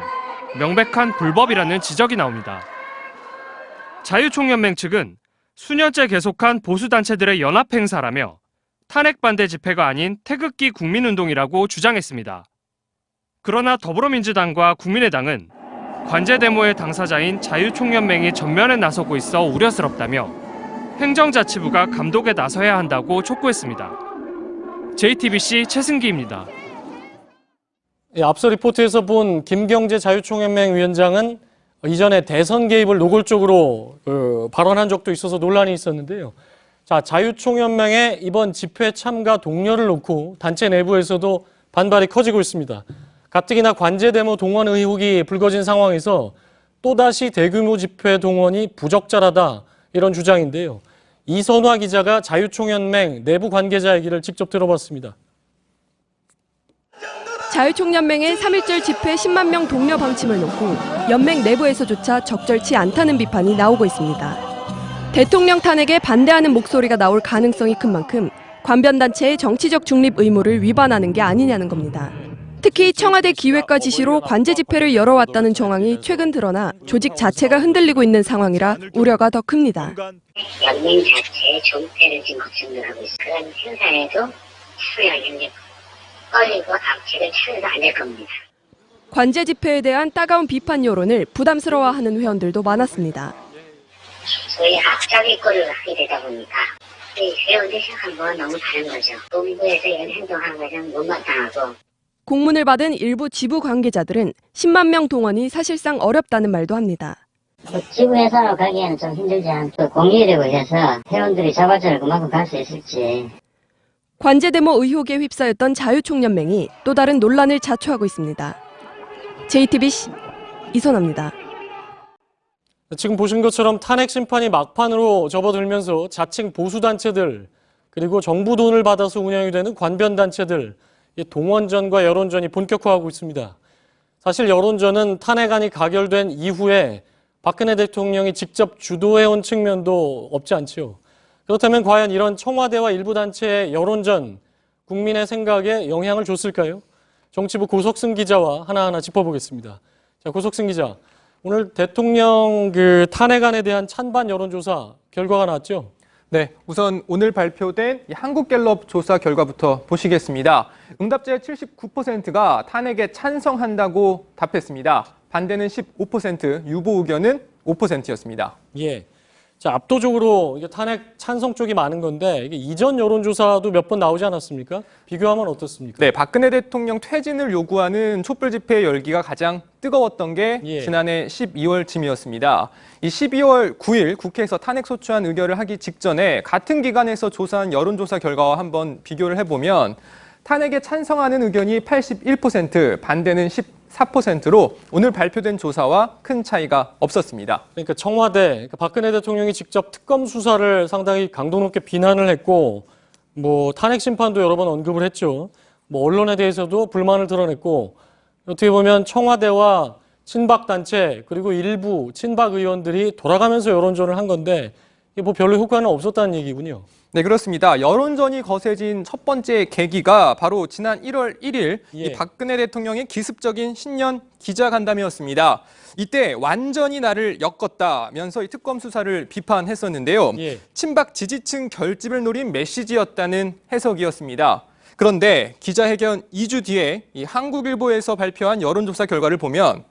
명백한 불법이라는 지적이 나옵니다. 자유총연맹 측은 수년째 계속한 보수단체들의 연합행사라며 탄핵 반대 집회가 아닌 태극기 국민운동이라고 주장했습니다. 그러나 더불어민주당과 국민의당은 관제 데모의 당사자인 자유총연맹이 전면에 나서고 있어 우려스럽다며 행정자치부가 감독에 나서야 한다고 촉구했습니다. JTBC 최승기입니다. 앞서 리포트에서 본 김경재 자유총연맹 위원장은 이전에 대선 개입을 노골적으로 발언한 적도 있어서 논란이 있었는데요. 자유총연맹의 이번 집회 참가 독려를 놓고 단체 내부에서도 반발이 커지고 있습니다. 가뜩이나 관제 데모 동원 의혹이 불거진 상황에서 또다시 대규모 집회 동원이 부적절하다 이런 주장인데요. 이선화 기자가 자유총연맹 내부 관계자 얘기를 직접 들어봤습니다. 자유총연맹의 3.1절 집회 10만 명 독려 방침을 놓고 연맹 내부에서조차 적절치 않다는 비판이 나오고 있습니다. 대통령 탄핵에 반대하는 목소리가 나올 가능성이 큰 만큼 관변단체의 정치적 중립 의무를 위반하는 게 아니냐는 겁니다. 특히 청와대 기획과 지시로 관제 집회를 열어왔다는 정황이 최근 드러나 조직 자체가 흔들리고 있는 상황이라 우려가 더 큽니다. 연맹 자체의 존폐를 지금 걱정을 하고 있어요. 그런 행사에도 추후에 연계 꺼리고 악취를 쳐도 안 될 겁니다. 관제 집회에 대한 따가운 비판 여론을 부담스러워하는 회원들도 많았습니다. 소위 악자기 꼴을 하게 되다 보니까 회원들 생각한 거와 너무 다른 거죠. 본부에서 이런 행동한 것은 못마땅하고. 공문을 받은 일부 지부 관계자들은 10만 명 동원이 사실상 어렵다는 말도 합니다. 지부에서 가기에는 좀 힘들지 않고 공개되고 해서 회원들이 자발적으로 그만큼 갈 수 있을지. 관제 데모 의혹에 휩싸였던 자유총연맹이 또 다른 논란을 자초하고 있습니다. JTBC 이선아입니다. 지금 보신 것처럼 탄핵 심판이 막판으로 접어들면서 자칭 보수단체들 그리고 정부 돈을 받아서 운영이 되는 관변단체들 동원전과 여론전이 본격화하고 있습니다. 사실 여론전은 탄핵안이 가결된 이후에 박근혜 대통령이 직접 주도해온 측면도 없지 않지요. 그렇다면 과연 이런 청와대와 일부 단체의 여론전, 국민의 생각에 영향을 줬을까요? 정치부 고석승 기자와 하나하나 짚어보겠습니다. 자, 고석승 기자, 오늘 대통령 탄핵안에 대한 찬반 여론조사 결과가 나왔죠? 네, 우선 오늘 발표된 한국갤럽 조사 결과부터 보시겠습니다. 응답자의 79%가 탄핵에 찬성한다고 답했습니다. 반대는 15%, 유보 의견은 5%였습니다. 예. 자, 압도적으로 이게 탄핵 찬성 쪽이 많은 건데 이게 이전 여론조사도 몇 번 나오지 않았습니까? 비교하면 어떻습니까? 네, 박근혜 대통령 퇴진을 요구하는 촛불 집회 열기가 가장 뜨거웠던 게 지난해 12월쯤이었습니다. 이 12월 9일 국회에서 탄핵 소추안 의결을 하기 직전에 같은 기관에서 조사한 여론조사 결과와 한번 비교를 해보면 탄핵에 찬성하는 의견이 81%, 반대는 14%로 오늘 발표된 조사와 큰 차이가 없었습니다. 그러니까 청와대, 박근혜 대통령이 직접 특검 수사를 상당히 강도 높게 비난을 했고 탄핵 심판도 여러 번 언급을 했죠. 언론에 대해서도 불만을 드러냈고 어떻게 보면 청와대와 친박단체 그리고 일부 친박 의원들이 돌아가면서 여론전을 한 건데 별로 효과는 없었다는 얘기군요. 네, 그렇습니다. 여론전이 거세진 첫 번째 계기가 바로 지난 1월 1일 이 박근혜 대통령의 기습적인 신년 기자간담회였습니다. 이때 완전히 나를 엮었다면서 이 특검 수사를 비판했었는데요. 친박 지지층 결집을 노린 메시지였다는 해석이었습니다. 그런데 기자회견 2주 뒤에 이 한국일보에서 발표한 여론조사 결과를 보면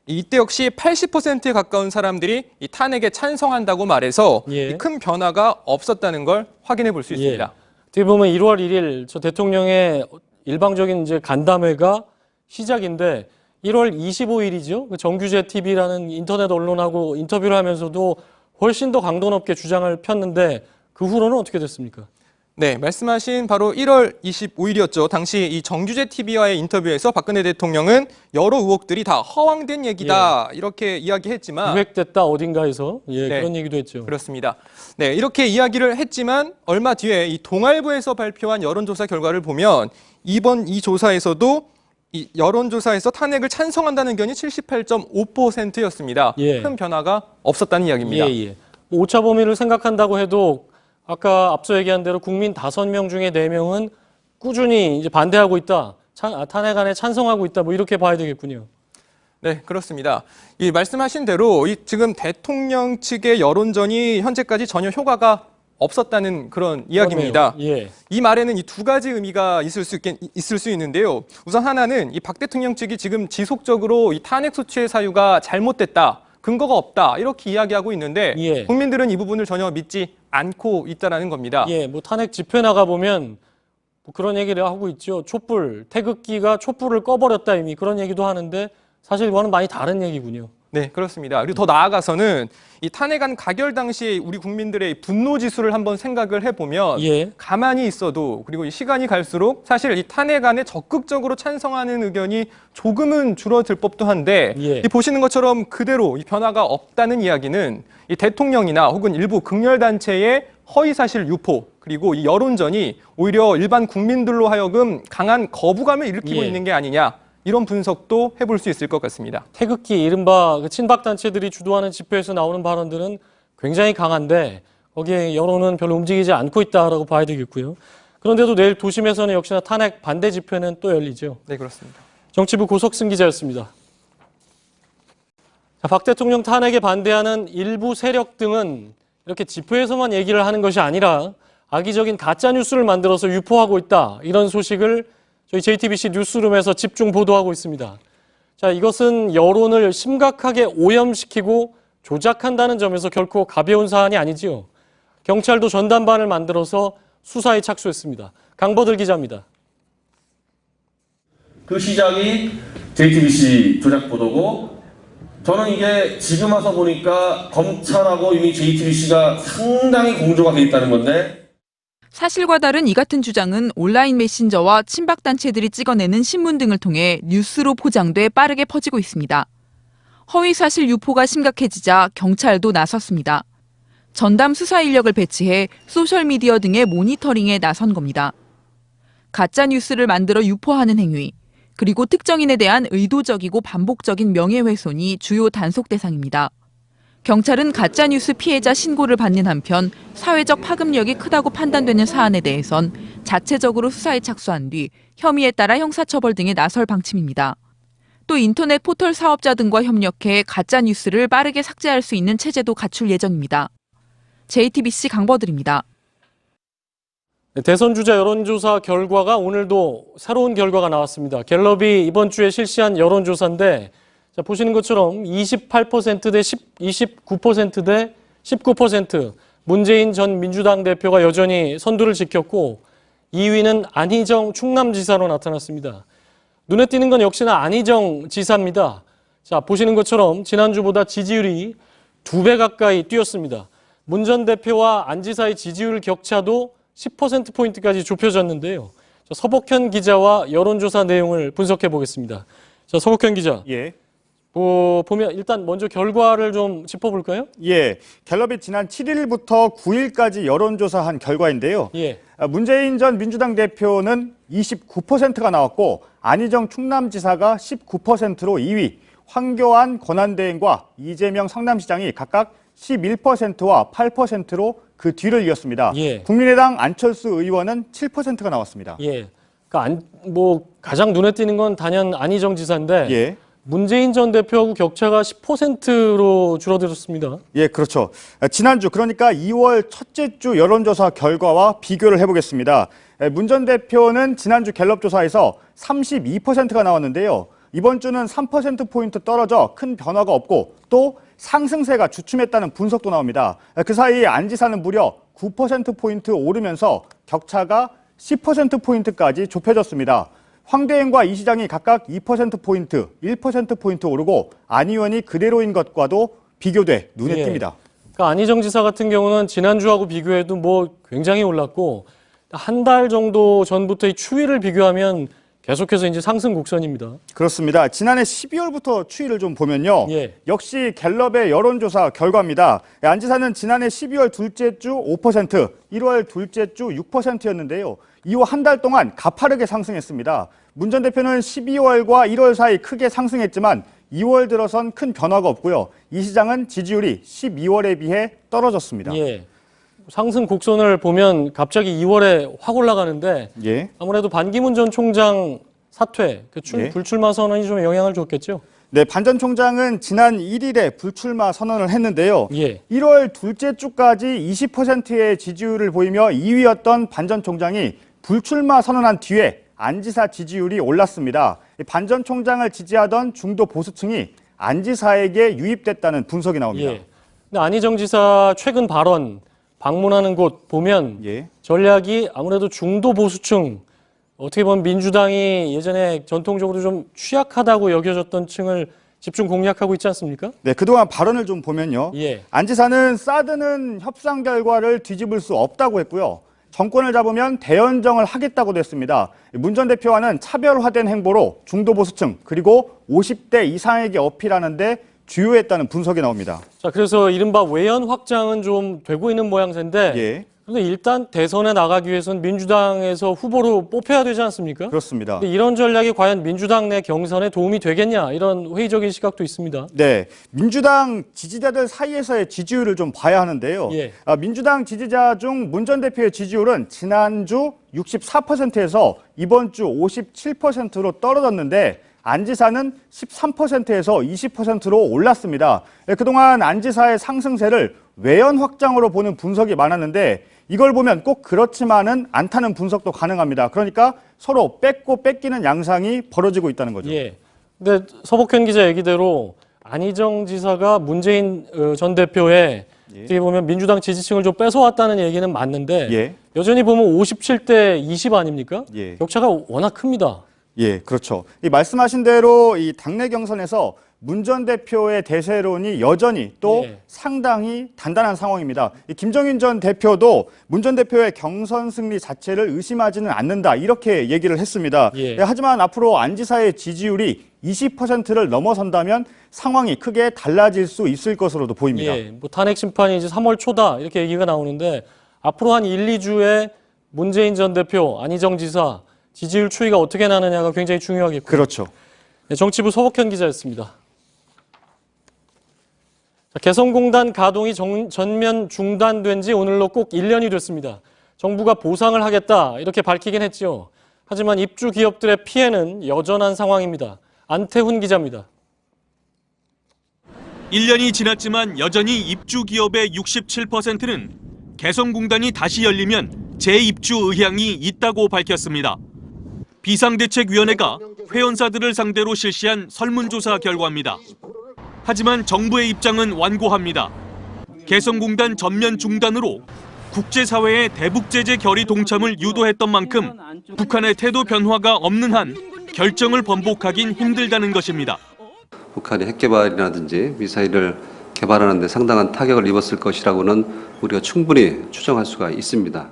이때 역시 80%에 가까운 사람들이 이 탄핵에 찬성한다고 말해서 큰 변화가 없었다는 걸 확인해 볼 수 있습니다. 어떻게 보면 1월 1일 저 대통령의 일방적인 간담회가 시작인데 1월 25일이죠. 정규제 TV라는 인터넷 언론하고 인터뷰를 하면서도 훨씬 더 강도 높게 주장을 폈는데 그 후로는 어떻게 됐습니까? 네, 말씀하신 바로 1월 25일이었죠. 당시 이 정규제 TV와의 인터뷰에서 박근혜 대통령은 여러 의혹들이 다 허황된 얘기다 이렇게 이야기했지만 유획됐다 어딘가에서 그런 얘기도 했죠. 그렇습니다. 네, 이렇게 이야기를 했지만 얼마 뒤에 이 동아일보에서 발표한 여론조사 결과를 보면 이번 이 조사에서도 이 여론조사에서 탄핵을 찬성한다는 의견이 78.5%였습니다. 큰 변화가 없었다는 이야기입니다. 오차 범위를 생각한다고 해도 아까 앞서 얘기한 대로 국민 5명 중에 4명은 꾸준히 반대하고 있다. 탄핵안에 찬성하고 있다. 이렇게 봐야 되겠군요. 네, 그렇습니다. 이 말씀하신 대로 지금 대통령 측의 여론전이 현재까지 전혀 효과가 없었다는 그런 이야기입니다. 이 말에는 이 두 가지 의미가 있을 수 있는데요. 우선 하나는 이 박 대통령 측이 지금 지속적으로 이 탄핵 소추의 사유가 잘못됐다. 근거가 없다 이렇게 이야기하고 있는데 국민들은 이 부분을 전혀 믿지 않고 있다는 겁니다. 탄핵 집회 나가보면 그런 얘기를 하고 있죠. 태극기가 촛불을 꺼버렸다 이미 그런 얘기도 하는데 사실 이거는 많이 다른 얘기군요. 네, 그렇습니다. 그리고 더 나아가서는 이 탄핵안 가결 당시에 우리 국민들의 분노 지수를 한번 생각을 해보면 가만히 있어도 그리고 시간이 갈수록 사실 이 탄핵안에 적극적으로 찬성하는 의견이 조금은 줄어들 법도 한데 이 보시는 것처럼 그대로 이 변화가 없다는 이야기는 이 대통령이나 혹은 일부 극렬단체의 허위사실 유포 그리고 이 여론전이 오히려 일반 국민들로 하여금 강한 거부감을 일으키고 있는 게 아니냐 이런 분석도 해볼 수 있을 것 같습니다. 태극기, 이른바 친박단체들이 주도하는 집회에서 나오는 발언들은 굉장히 강한데 거기에 여론은 별로 움직이지 않고 있다라고 봐야 되겠고요. 그런데도 내일 도심에서는 역시나 탄핵 반대 집회는 또 열리죠. 네, 그렇습니다. 정치부 고석승 기자였습니다. 박 대통령 탄핵에 반대하는 일부 세력 등은 이렇게 집회에서만 얘기를 하는 것이 아니라 악의적인 가짜뉴스를 만들어서 유포하고 있다. 이런 소식을 저희 JTBC 뉴스룸에서 집중 보도하고 있습니다. 자, 이것은 여론을 심각하게 오염시키고 조작한다는 점에서 결코 가벼운 사안이 아니지요. 경찰도 전담반을 만들어서 수사에 착수했습니다. 강버들 기자입니다. 그 시작이 JTBC 조작 보도고, 저는 이게 지금 와서 보니까 검찰하고 이미 JTBC가 상당히 공조가 돼 있다는 건데, 사실과 다른 이 같은 주장은 온라인 메신저와 친박단체들이 찍어내는 신문 등을 통해 뉴스로 포장돼 빠르게 퍼지고 있습니다. 허위사실 유포가 심각해지자 경찰도 나섰습니다. 전담 수사 인력을 배치해 소셜미디어 등의 모니터링에 나선 겁니다. 가짜 뉴스를 만들어 유포하는 행위, 그리고 특정인에 대한 의도적이고 반복적인 명예훼손이 주요 단속 대상입니다. 경찰은 가짜뉴스 피해자 신고를 받는 한편 사회적 파급력이 크다고 판단되는 사안에 대해선 자체적으로 수사에 착수한 뒤 혐의에 따라 형사처벌 등에 나설 방침입니다. 또 인터넷 포털 사업자 등과 협력해 가짜뉴스를 빠르게 삭제할 수 있는 체제도 갖출 예정입니다. JTBC 강버들입니다. 대선 주자 여론조사 결과가 오늘도 새로운 결과가 나왔습니다. 갤럽이 이번 주에 실시한 여론조사인데, 자, 보시는 것처럼 28% 대 29% 대 19%, 문재인 전 민주당 대표가 여전히 선두를 지켰고, 2위는 안희정 충남지사로 나타났습니다. 눈에 띄는 건 역시나 안희정 지사입니다. 자, 보시는 것처럼 지난주보다 지지율이 2배 가까이 뛰었습니다. 문 전 대표와 안 지사의 지지율 격차도 10%포인트까지 좁혀졌는데요. 자, 서복현 기자와 여론조사 내용을 분석해 보겠습니다. 자, 서복현 기자. 예. 보면 일단 먼저 결과를 좀 짚어볼까요? 예. 갤럽이 지난 7일부터 9일까지 여론조사한 결과인데요. 예. 문재인 전 민주당 대표는 29%가 나왔고, 안희정 충남지사가 19%로 2위, 황교안 권한대행과 이재명 성남시장이 각각 11%와 8%로 그 뒤를 이었습니다. 예. 국민의당 안철수 의원은 7%가 나왔습니다. 예. 그러니까 가장 눈에 띄는 건 단연 안희정 지사인데, 예. 문재인 전 대표하고 격차가 10%로 줄어들었습니다. 예, 그렇죠. 지난주, 그러니까 2월 첫째 주 여론조사 결과와 비교를 해보겠습니다. 문 전 대표는 지난주 갤럽 조사에서 32%가 나왔는데요. 이번 주는 3%포인트 떨어져 큰 변화가 없고, 또 상승세가 주춤했다는 분석도 나옵니다. 그 사이 안 지사는 무려 9%포인트 오르면서 격차가 10%포인트까지 좁혀졌습니다. 황대행과 이 시장이 각각 2%포인트, 1%포인트 오르고, 안 의원이 그대로인 것과도 비교돼 눈에 예. 띕니다. 그러니까 안희정 지사 같은 경우는 지난주하고 비교해도 굉장히 올랐고, 한 달 정도 전부터의 추이를 비교하면 계속해서 이제 상승 곡선입니다. 그렇습니다. 지난해 12월부터 추이를 좀 보면요. 예. 역시 갤럽의 여론조사 결과입니다. 안 지사는 지난해 12월 둘째 주 5%, 1월 둘째 주 6%였는데요. 이후 한 달 동안 가파르게 상승했습니다. 문 전 대표는 12월과 1월 사이 크게 상승했지만 2월 들어선 큰 변화가 없고요. 이 시장은 지지율이 12월에 비해 떨어졌습니다. 예. 상승 곡선을 보면 갑자기 2월에 확 올라가는데, 예. 아무래도 반기문 전 총장 사퇴, 예. 불출마 선언이 좀 영향을 줬겠죠? 네, 반 전 총장은 지난 1일에 불출마 선언을 했는데요. 예. 1월 둘째 주까지 20%의 지지율을 보이며 2위였던 반 전 총장이 불출마 선언한 뒤에 안 지사 지지율이 올랐습니다. 반 전 총장을 지지하던 중도 보수층이 안 지사에게 유입됐다는 분석이 나옵니다. 예. 근데 안희정 지사 최근 발언, 방문하는 곳 보면 예. 전략이 아무래도 중도 보수층, 어떻게 보면 민주당이 예전에 전통적으로 좀 취약하다고 여겨졌던 층을 집중 공략하고 있지 않습니까? 네, 그동안 발언을 좀 보면요. 예. 안 지사는 사드는 협상 결과를 뒤집을 수 없다고 했고요. 정권을 잡으면 대연정을 하겠다고도 했습니다. 문 전 대표와는 차별화된 행보로 중도 보수층 그리고 50대 이상에게 어필하는데 주요했다는 분석이 나옵니다. 자, 그래서 이른바 외연 확장은 좀 되고 있는 모양새인데, 예. 그런데 일단 대선에 나가기 위해서는 민주당에서 후보로 뽑혀야 되지 않습니까? 그렇습니다. 근데 이런 전략이 과연 민주당 내 경선에 도움이 되겠냐, 이런 회의적인 시각도 있습니다. 네, 민주당 지지자들 사이에서의 지지율을 좀 봐야 하는데요. 예. 민주당 지지자 중 문 전 대표의 지지율은 지난주 64%에서 이번 주 57%로 떨어졌는데, 안 지사는 13%에서 20%로 올랐습니다. 그동안 안 지사의 상승세를 외연 확장으로 보는 분석이 많았는데, 이걸 보면 꼭 그렇지만은 않다는 분석도 가능합니다. 그러니까 서로 뺏고 뺏기는 양상이 벌어지고 있다는 거죠. 예. 근데 서복현 기자 얘기대로 안희정 지사가 문재인 전 대표의 어떻게 보면 민주당 지지층을 좀 뺏어왔다는 얘기는 맞는데 여전히 보면 57대 20 아닙니까? 격차가 워낙 큽니다. 예, 그렇죠. 이 말씀하신 대로 이 당내 경선에서 문 전 대표의 대세론이 여전히 또 상당히 단단한 상황입니다. 이 김정인 전 대표도 문 전 대표의 경선 승리 자체를 의심하지는 않는다 이렇게 얘기를 했습니다. 하지만 앞으로 안 지사의 지지율이 20%를 넘어선다면 상황이 크게 달라질 수 있을 것으로도 보입니다. 뭐 탄핵 심판이 이제 3월 초다 이렇게 얘기가 나오는데 앞으로 한 1, 2주에 문재인 전 대표, 안희정 지사 지지율 추이가 어떻게 나느냐가 굉장히 중요하겠고요. 그렇죠. 네, 정치부 서복현 기자였습니다. 자, 개성공단 가동이 전면 중단된 지 오늘로 꼭 1년이 됐습니다. 정부가 보상을 하겠다 이렇게 밝히긴 했죠. 하지만 입주 기업들의 피해는 여전한 상황입니다. 안태훈 기자입니다. 1년이 지났지만 여전히 입주 기업의 67%는 개성공단이 다시 열리면 재입주 의향이 있다고 밝혔습니다. 비상대책위원회가 회원사들을 상대로 실시한 설문조사 결과입니다. 하지만 정부의 입장은 완고합니다. 개성공단 전면 중단으로 국제사회의 대북제재 결의 동참을 유도했던 만큼 북한의 태도 변화가 없는 한 결정을 번복하긴 힘들다는 것입니다. 북한이 핵개발이라든지 미사일을 개발하는 데 상당한 타격을 입었을 것이라고는 우리가 충분히 추정할 수가 있습니다.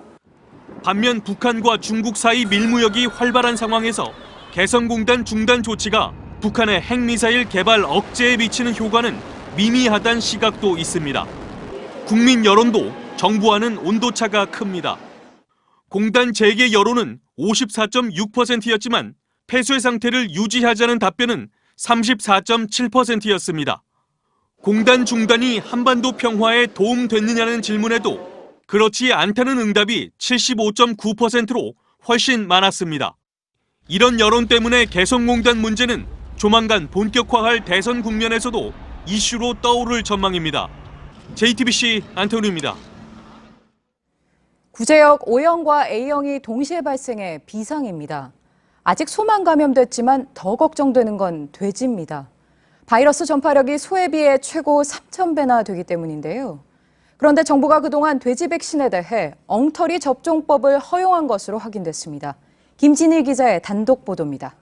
반면 북한과 중국 사이 밀무역이 활발한 상황에서 개성공단 중단 조치가 북한의 핵미사일 개발 억제에 미치는 효과는 미미하다는 시각도 있습니다. 국민 여론도 정부와는 온도차가 큽니다. 공단 재개 여론은 54.6%였지만 폐쇄 상태를 유지하자는 답변은 34.7%였습니다. 공단 중단이 한반도 평화에 도움됐느냐는 질문에도 그렇지 않다는 응답이 75.9%로 훨씬 많았습니다. 이런 여론 때문에 개성공단 문제는 조만간 본격화할 대선 국면에서도 이슈로 떠오를 전망입니다. JTBC 안태훈입니다. 구제역 O형과 A형이 동시에 발생해 비상입니다. 아직 소만 감염됐지만 더 걱정되는 건 돼지입니다. 바이러스 전파력이 소에 비해 최고 3,000배나 되기 때문인데요. 그런데 정부가 그동안 돼지 백신에 대해 엉터리 접종법을 허용한 것으로 확인됐습니다. 김진일 기자의 단독 보도입니다.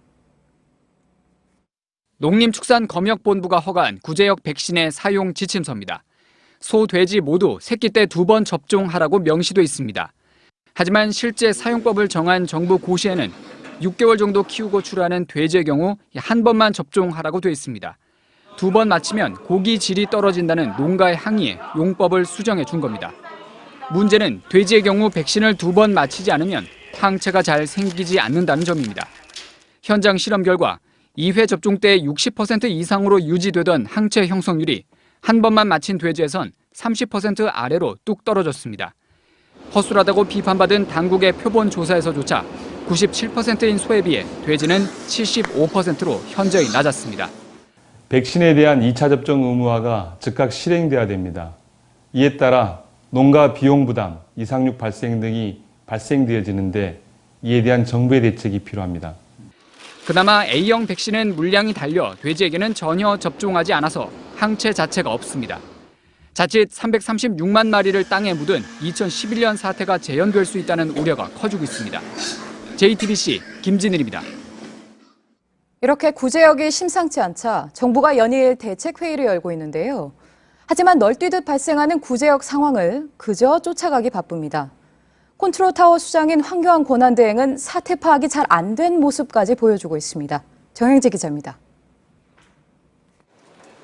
농림축산검역본부가 허가한 구제역 백신의 사용 지침서입니다. 소, 돼지 모두 새끼 때 2번 접종하라고 명시돼 있습니다. 하지만 실제 사용법을 정한 정부 고시에는 6개월 정도 키우고 출하하는 돼지의 경우 한 번만 접종하라고 돼 있습니다. 2번 맞히면 고기 질이 떨어진다는 농가의 항의에 용법을 수정해 준 겁니다. 문제는 돼지의 경우 백신을 2번 맞히지 않으면 항체가 잘 생기지 않는다는 점입니다. 현장 실험 결과 2회 접종 때 60% 이상으로 유지되던 항체 형성률이 한 번만 맞힌 돼지에선 30% 아래로 뚝 떨어졌습니다. 허술하다고 비판받은 당국의 표본 조사에서조차 97%인 소에 비해 돼지는 75%로 현저히 낮았습니다. 백신에 대한 2차 접종 의무화가 즉각 실행돼야 됩니다. 이에 따라 농가 비용 부담, 이상육 발생 등이 발생되어지는데 이에 대한 정부의 대책이 필요합니다. 그나마 A형 백신은 물량이 달려 돼지에게는 전혀 접종하지 않아서 항체 자체가 없습니다. 자칫 336만 마리를 땅에 묻은 2011년 사태가 재현될 수 있다는 우려가 커지고 있습니다. JTBC 김진일입니다. 이렇게 구제역이 심상치 않자 정부가 연일 대책회의를 열고 있는데요. 하지만 널뛰듯 발생하는 구제역 상황을 그저 쫓아가기 바쁩니다. 컨트롤타워 수장인 황교안 권한대행은 사태 파악이 잘 안 된 모습까지 보여주고 있습니다. 정영재 기자입니다.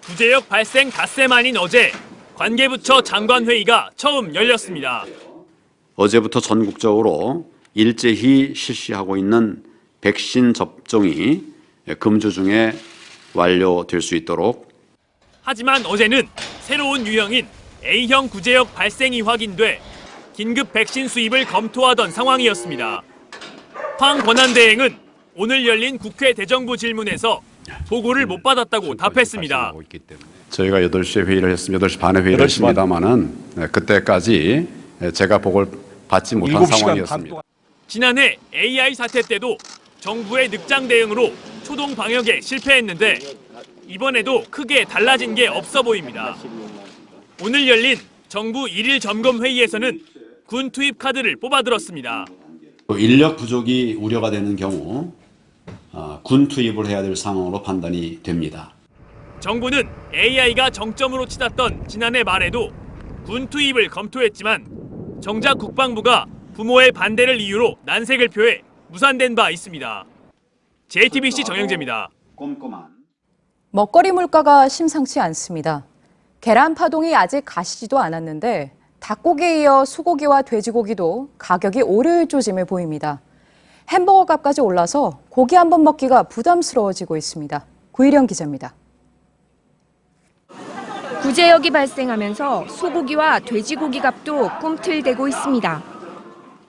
구제역 발생 닷새 만인 어제 관계부처 장관회의가 처음 열렸습니다. 어제부터 전국적으로 일제히 실시하고 있는 백신 접종이 금주 중에 완료될 수 있도록. 하지만 어제는 새로운 유형인 A형 구제역 발생이 확인돼 긴급 백신 수입을 검토하던 상황이었습니다. 황 권한대행은 오늘 열린 국회 대정부 질문에서 보고를 못 받았다고 답했습니다. 저희가 8시에 회의를 했습니다. 8시 반에 회의를 했습니다만은 그때까지 제가 보고를 받지 못한 상황이었습니다. 지난해 AI 사태 때도 정부의 늑장 대응으로 초동 방역에 실패했는데 이번에도 크게 달라진 게 없어 보입니다. 오늘 열린 정부 1일 점검 회의에서는 군 투입 카드를 뽑아들었습니다. 인력 부족이 우려가 되는 경우 군 투입을 해야 될 상황으로 판단이 됩니다. 정부는 AI가 정점으로 치닫던 지난해 말에도 군 투입을 검토했지만 정작 국방부가 부모의 반대를 이유로 난색을 표해 무산된 바 있습니다. JTBC 정영재입니다. 먹거리 물가가 심상치 않습니다. 계란 파동이 아직 가시지도 않았는데 닭고기에 이어 소고기와 돼지고기도 가격이 오를 조짐을 보입니다. 햄버거 값까지 올라서 고기 한 번 먹기가 부담스러워지고 있습니다. 구일영 기자입니다. 구제역이 발생하면서 소고기와 돼지고기 값도 꿈틀대고 있습니다.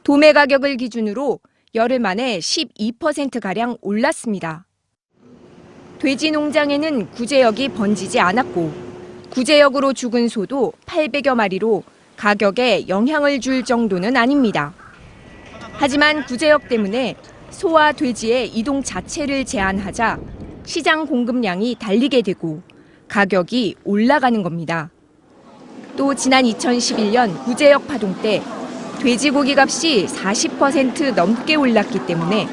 도매 가격을 기준으로 열흘 만에 12%가량 올랐습니다. 돼지 농장에는 구제역이 번지지 않았고 구제역으로 죽은 소도 800여 마리로 가격에 영향을 줄 정도는 아닙니다. 하지만 구제역 때문에 소와 돼지의 이동 자체를 제한하자 시장 공급량이 달리게 되고 가격이 올라가는 겁니다. 또 지난 2011년 구제역 파동 때 돼지고기 값이 40% 넘게 올랐기 때문에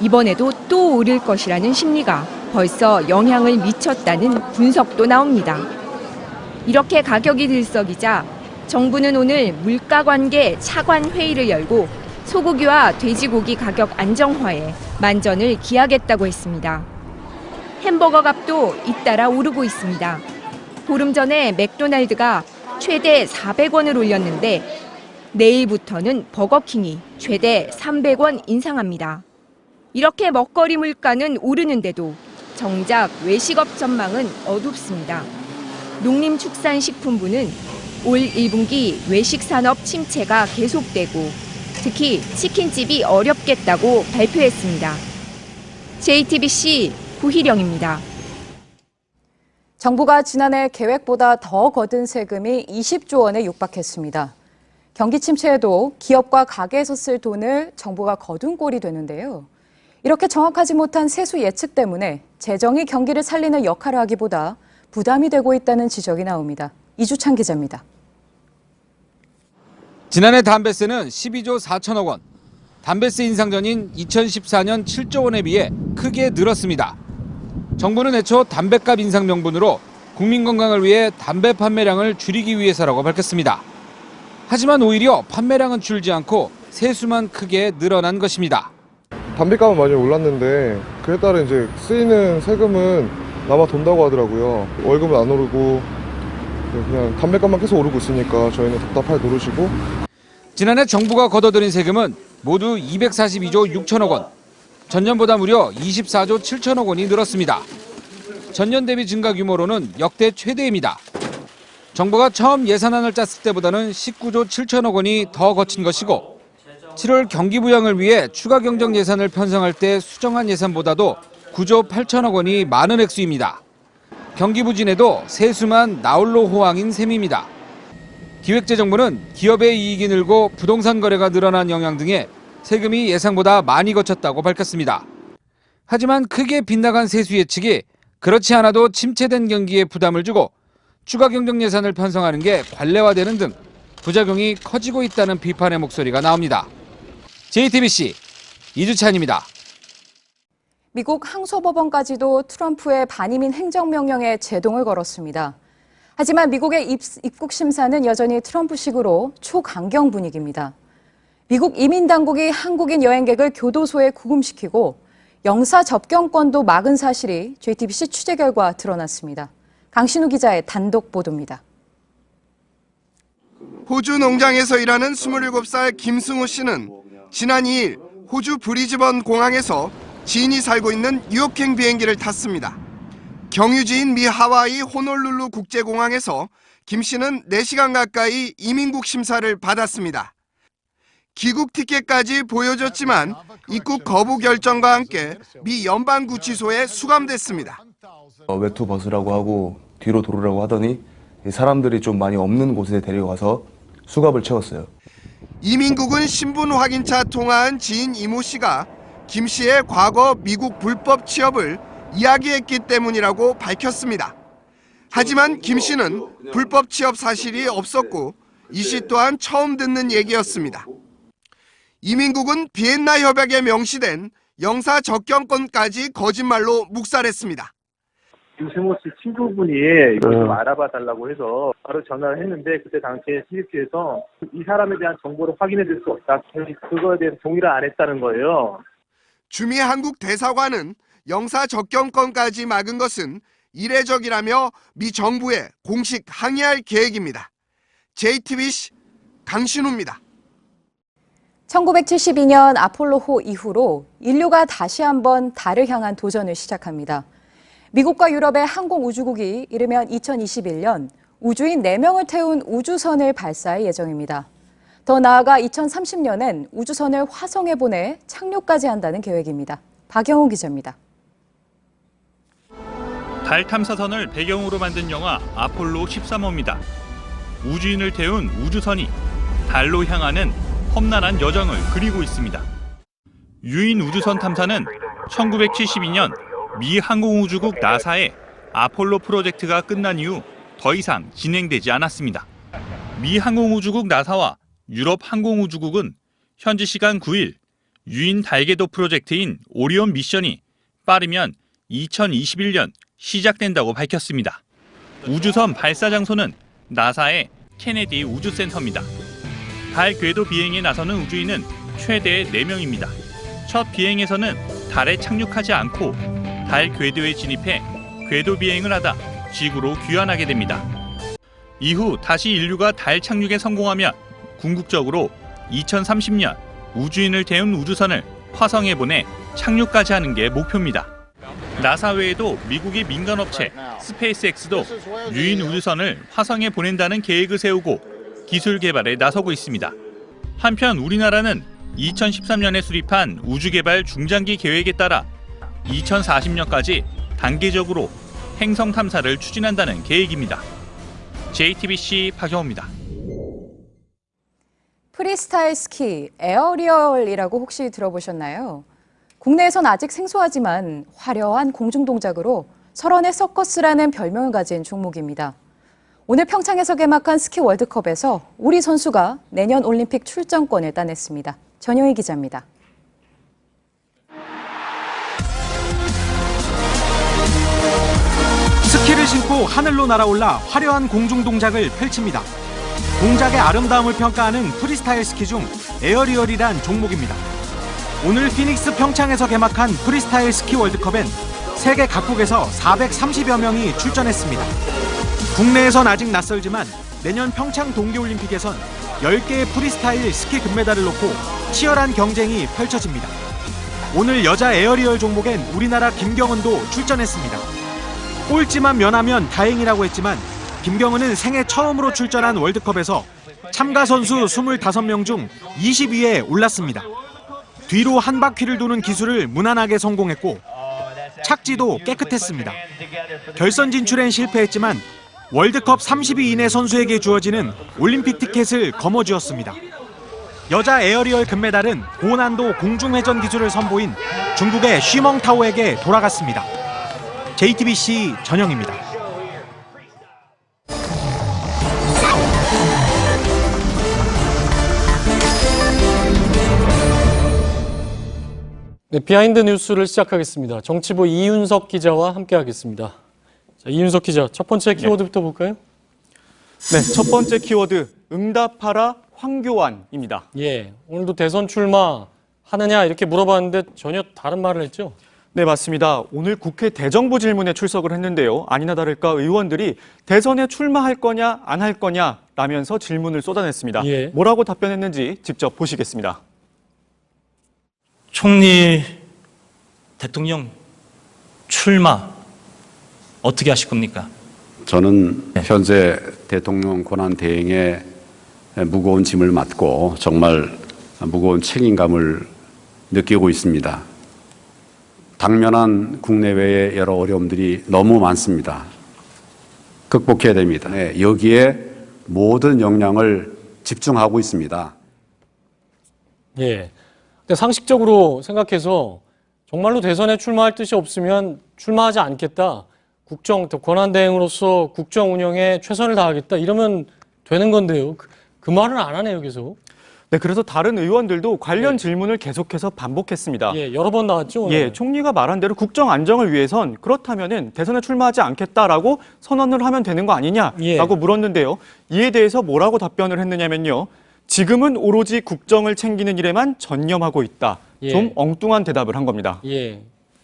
이번에도 또 오를 것이라는 심리가 벌써 영향을 미쳤다는 분석도 나옵니다. 이렇게 가격이 들썩이자 정부는 오늘 물가관계 차관 회의를 열고 소고기와 돼지고기 가격 안정화에 만전을 기하겠다고 했습니다. 햄버거 값도 잇따라 오르고 있습니다. 보름 전에 맥도날드가 최대 400원을 올렸는데 내일부터는 버거킹이 최대 300원 인상합니다. 이렇게 먹거리 물가는 오르는데도 정작 외식업 전망은 어둡습니다. 농림축산식품부는 올 1분기 외식 산업 침체가 계속되고 특히 치킨집이 어렵겠다고 발표했습니다. JTBC 구희령입니다. 정부가 지난해 계획보다 더 거둔 세금이 20조 원에 육박했습니다. 경기 침체에도 기업과 가게에서 쓸 돈을 정부가 거둔 꼴이 되는데요. 이렇게 정확하지 못한 세수 예측 때문에 재정이 경기를 살리는 역할을 하기보다 부담이 되고 있다는 지적이 나옵니다. 이주찬 기자입니다. 지난해 담배세는 12조 4천억 원, 담배세 인상 전인 2014년 7조 원에 비해 크게 늘었습니다. 정부는 애초 담배값 인상 명분으로 국민 건강을 위해 담배 판매량을 줄이기 위해서라고 밝혔습니다. 하지만 오히려 판매량은 줄지 않고 세수만 크게 늘어난 것입니다. 담배값은 많이 올랐는데 그에 따라 이제 쓰이는 세금은 남아 돈다고 하더라고요. 월급은 안 오르고 그냥 담배값만 계속 오르고 있으니까 저희는 답답할 노릇이고. 지난해 정부가 걷어들인 세금은 모두 242조 6천억 원, 전년보다 무려 24조 7천억 원이 늘었습니다. 전년 대비 증가 규모로는 역대 최대입니다. 정부가 처음 예산안을 짰을 때보다는 19조 7천억 원이 더 거친 것이고 7월 경기 부양을 위해 추가 경정 예산을 편성할 때 수정한 예산보다도 9조 8천억 원이 많은 액수입니다. 경기 부진에도 세수만 나홀로 호황인 셈입니다. 기획재정부는 기업의 이익이 늘고 부동산 거래가 늘어난 영향 등에 세금이 예상보다 많이 거쳤다고 밝혔습니다. 하지만 크게 빗나간 세수 예측이 그렇지 않아도 침체된 경기에 부담을 주고 추가 경정 예산을 편성하는 게 관례화되는 등 부작용이 커지고 있다는 비판의 목소리가 나옵니다. JTBC 이주찬입니다. 미국 항소법원까지도 트럼프의 반이민 행정명령에 제동을 걸었습니다. 하지만 미국의 입국 심사는 여전히 트럼프식으로 초강경 분위기입니다. 미국 이민당국이 한국인 여행객을 교도소에 구금시키고 영사 접견권도 막은 사실이 JTBC 취재 결과 드러났습니다. 강신우 기자의 단독 보도입니다. 호주 농장에서 일하는 27살 김승우 씨는 지난 2일 호주 브리즈번 공항에서 지인이 살고 있는 뉴욕행 비행기를 탔습니다. 경유지인 미 하와이 호놀룰루 국제공항에서 김 씨는 4시간 가까이 이민국 심사를 받았습니다. 귀국 티켓까지 보여줬지만 입국 거부 결정과 함께 미 연방구치소에 수감됐습니다. 외투 벗으라고 하고 뒤로 돌으라고 하더니 사람들이 좀 많이 없는 곳에 데려가서 수갑을 채웠어요. 이민국은 신분 확인차 통화한 지인 이모 씨가 김 씨의 과거 미국 불법 취업을 이야기했기 때문이라고 밝혔습니다. 하지만 김 씨는 불법 취업 사실이 없었고 이 씨 또한 처음 듣는 얘기였습니다. 이민국은 비엔나 협약에 명시된 영사 접견권까지 거짓말로 묵살했습니다. 김승호 씨 친구분이 이거 좀 알아봐 달라고 해서 바로 전화를 했는데 그때 당시에 CF에서 이 사람에 대한 정보를 확인해 줄 수 없다. 그거에 대해서 동의를 안 했다는 거예요. 주미 한국 대사관은 영사 접견권까지 막은 것은 이례적이라며 미 정부에 공식 항의할 계획입니다. JTBC 강신우입니다. 1972년 아폴로호 이후로 인류가 다시 한번 달을 향한 도전을 시작합니다. 미국과 유럽의 항공우주국이 이르면 2021년 우주인 4명을 태운 우주선을 발사할 예정입니다. 더 나아가 2030년엔 우주선을 화성에 보내 착륙까지 한다는 계획입니다. 박영호 기자입니다. 달 탐사선을 배경으로 만든 영화 아폴로 13호입니다. 우주인을 태운 우주선이 달로 향하는 험난한 여정을 그리고 있습니다. 유인 우주선 탐사는 1972년 미 항공우주국 나사의 아폴로 프로젝트가 끝난 이후 더 이상 진행되지 않았습니다. 미 항공우주국 나사와 유럽 항공우주국은 현지 시간 9일 유인 달궤도 프로젝트인 오리온 미션이 빠르면 2021년 시작된다고 밝혔습니다. 우주선 발사 장소는 나사의 케네디 우주센터입니다. 달 궤도 비행에 나서는 우주인은 최대 4명입니다. 첫 비행에서는 달에 착륙하지 않고 달 궤도에 진입해 궤도 비행을 하다 지구로 귀환하게 됩니다. 이후 다시 인류가 달 착륙에 성공하면 궁극적으로 2030년 우주인을 태운 우주선을 화성에 보내 착륙까지 하는 게 목표입니다. 나사 외에도 미국의 민간업체 스페이스X도 유인 우주선을 화성에 보낸다는 계획을 세우고 기술 개발에 나서고 있습니다. 한편 우리나라는 2013년에 수립한 우주개발 중장기 계획에 따라 2040년까지 단계적으로 행성 탐사를 추진한다는 계획입니다. JTBC 박영호입니다. 프리스타일 스키, 에어리얼이라고 혹시 들어보셨나요? 국내에선 아직 생소하지만 화려한 공중 동작으로 설원의 서커스라는 별명을 가진 종목입니다. 오늘 평창에서 개막한 스키 월드컵에서 우리 선수가 내년 올림픽 출전권을 따냈습니다. 전효희 기자입니다. 스키를 신고 하늘로 날아올라 화려한 공중 동작을 펼칩니다. 동작의 아름다움을 평가하는 프리스타일 스키 중 에어리얼이란 종목입니다. 오늘 피닉스 평창에서 개막한 프리스타일 스키 월드컵엔 세계 각국에서 430여 명이 출전했습니다. 국내에선 아직 낯설지만 내년 평창 동계올림픽에선 10개의 프리스타일 스키 금메달을 놓고 치열한 경쟁이 펼쳐집니다. 오늘 여자 에어리얼 종목엔 우리나라 김경은도 출전했습니다. 꼴찌만 면하면 다행이라고 했지만 김경은은 생애 처음으로 출전한 월드컵에서 참가 선수 25명 중 20위에 올랐습니다. 뒤로 한 바퀴를 도는 기술을 무난하게 성공했고 착지도 깨끗했습니다. 결선 진출엔 실패했지만 월드컵 30위 이내 선수에게 주어지는 올림픽 티켓을 거머쥐었습니다. 여자 에어리얼 금메달은 고난도 공중회전 기술을 선보인 중국의 쉬멍타오에게 돌아갔습니다. JTBC 전영입니다. 네, 비하인드 뉴스를 시작하겠습니다. 정치부 이윤석 기자와 함께하겠습니다. 자, 이윤석 기자, 첫 번째 키워드부터 볼까요? 네, 첫 번째 키워드 응답하라 황교안입니다. 예, 오늘도 대선 출마하느냐 이렇게 물어봤는데 전혀 다른 말을 했죠? 네, 맞습니다. 오늘 국회 대정부 질문에 출석을 했는데요. 아니나 다를까 의원들이 대선에 출마할 거냐 안 할 거냐라면서 질문을 쏟아냈습니다. 예. 뭐라고 답변했는지 직접 보시겠습니다. 총리 대통령 출마 어떻게 하실 겁니까? 저는 현재 대통령 권한 대행에 무거운 짐을 맡고 정말 무거운 책임감을 느끼고 있습니다. 당면한 국내외의 여러 어려움들이 너무 많습니다. 극복해야 됩니다. 여기에 모든 역량을 집중하고 있습니다. 예. 근데 상식적으로 생각해서 정말로 대선에 출마할 뜻이 없으면 출마하지 않겠다. 권한대행으로서 국정 운영에 최선을 다하겠다. 이러면 되는 건데요. 그 말은 안 하네요, 계속. 네, 그래서 다른 의원들도 관련 질문을 계속해서 반복했습니다. 예, 여러 번 나왔죠. 오늘. 예, 총리가 말한 대로 국정 안정을 위해선 그렇다면은 대선에 출마하지 않겠다라고 선언을 하면 되는 거 아니냐라고 물었는데요. 이에 대해서 뭐라고 답변을 했느냐면요. 지금은 오로지 국정을 챙기는 일에만 전념하고 있다. 좀 엉뚱한 대답을 한 겁니다. 예,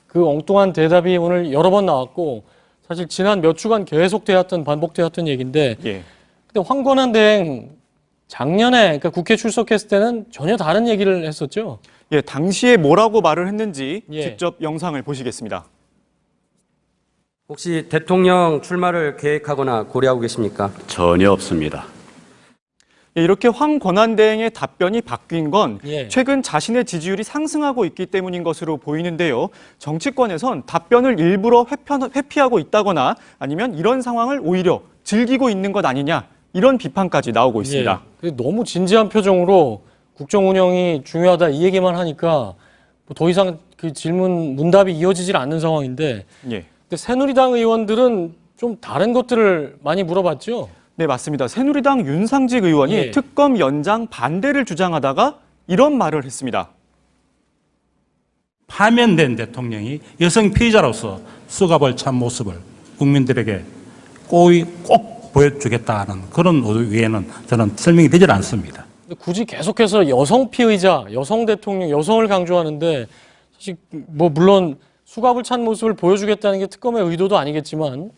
그 엉뚱한 대답이 오늘 여러 번 나왔고 사실 지난 몇 주간 계속 반복되었던 얘기인데 근데 황권한 대행 작년에 그러니까 국회 출석했을 때는 전혀 다른 얘기를 했었죠. 예, 당시에 뭐라고 말을 했는지 직접 영상을 보시겠습니다. 혹시 대통령 출마를 계획하거나 고려하고 계십니까? 전혀 없습니다. 예, 이렇게 황 권한대행의 답변이 바뀐 건 최근 자신의 지지율이 상승하고 있기 때문인 것으로 보이는데요. 정치권에선 답변을 일부러 회피하고 있다거나 아니면 이런 상황을 오히려 즐기고 있는 것 아니냐 이런 비판까지 나오고 있습니다. 예, 너무 진지한 표정으로 국정 운영이 중요하다 이 얘기만 하니까 더 이상 그 문답이 이어지질 않는 상황인데 근데 새누리당 의원들은 좀 다른 것들을 많이 물어봤죠? 네, 맞습니다. 새누리당 윤상직 의원이 특검 연장 반대를 주장하다가 이런 말을 했습니다. 파면된 대통령이 여성 피해자로서 수갑을 찬 모습을 국민들에게 꼭 보여주겠다는 그런 의도 외에는 저는 설명이 되질 않습니다. 굳이 계속해서 여성 피의자, 여성 대통령, 여성을 강조하는데 사실 물론 수갑을 찬 모습을 보여주겠다는 게 특검의 의도도 아니겠지만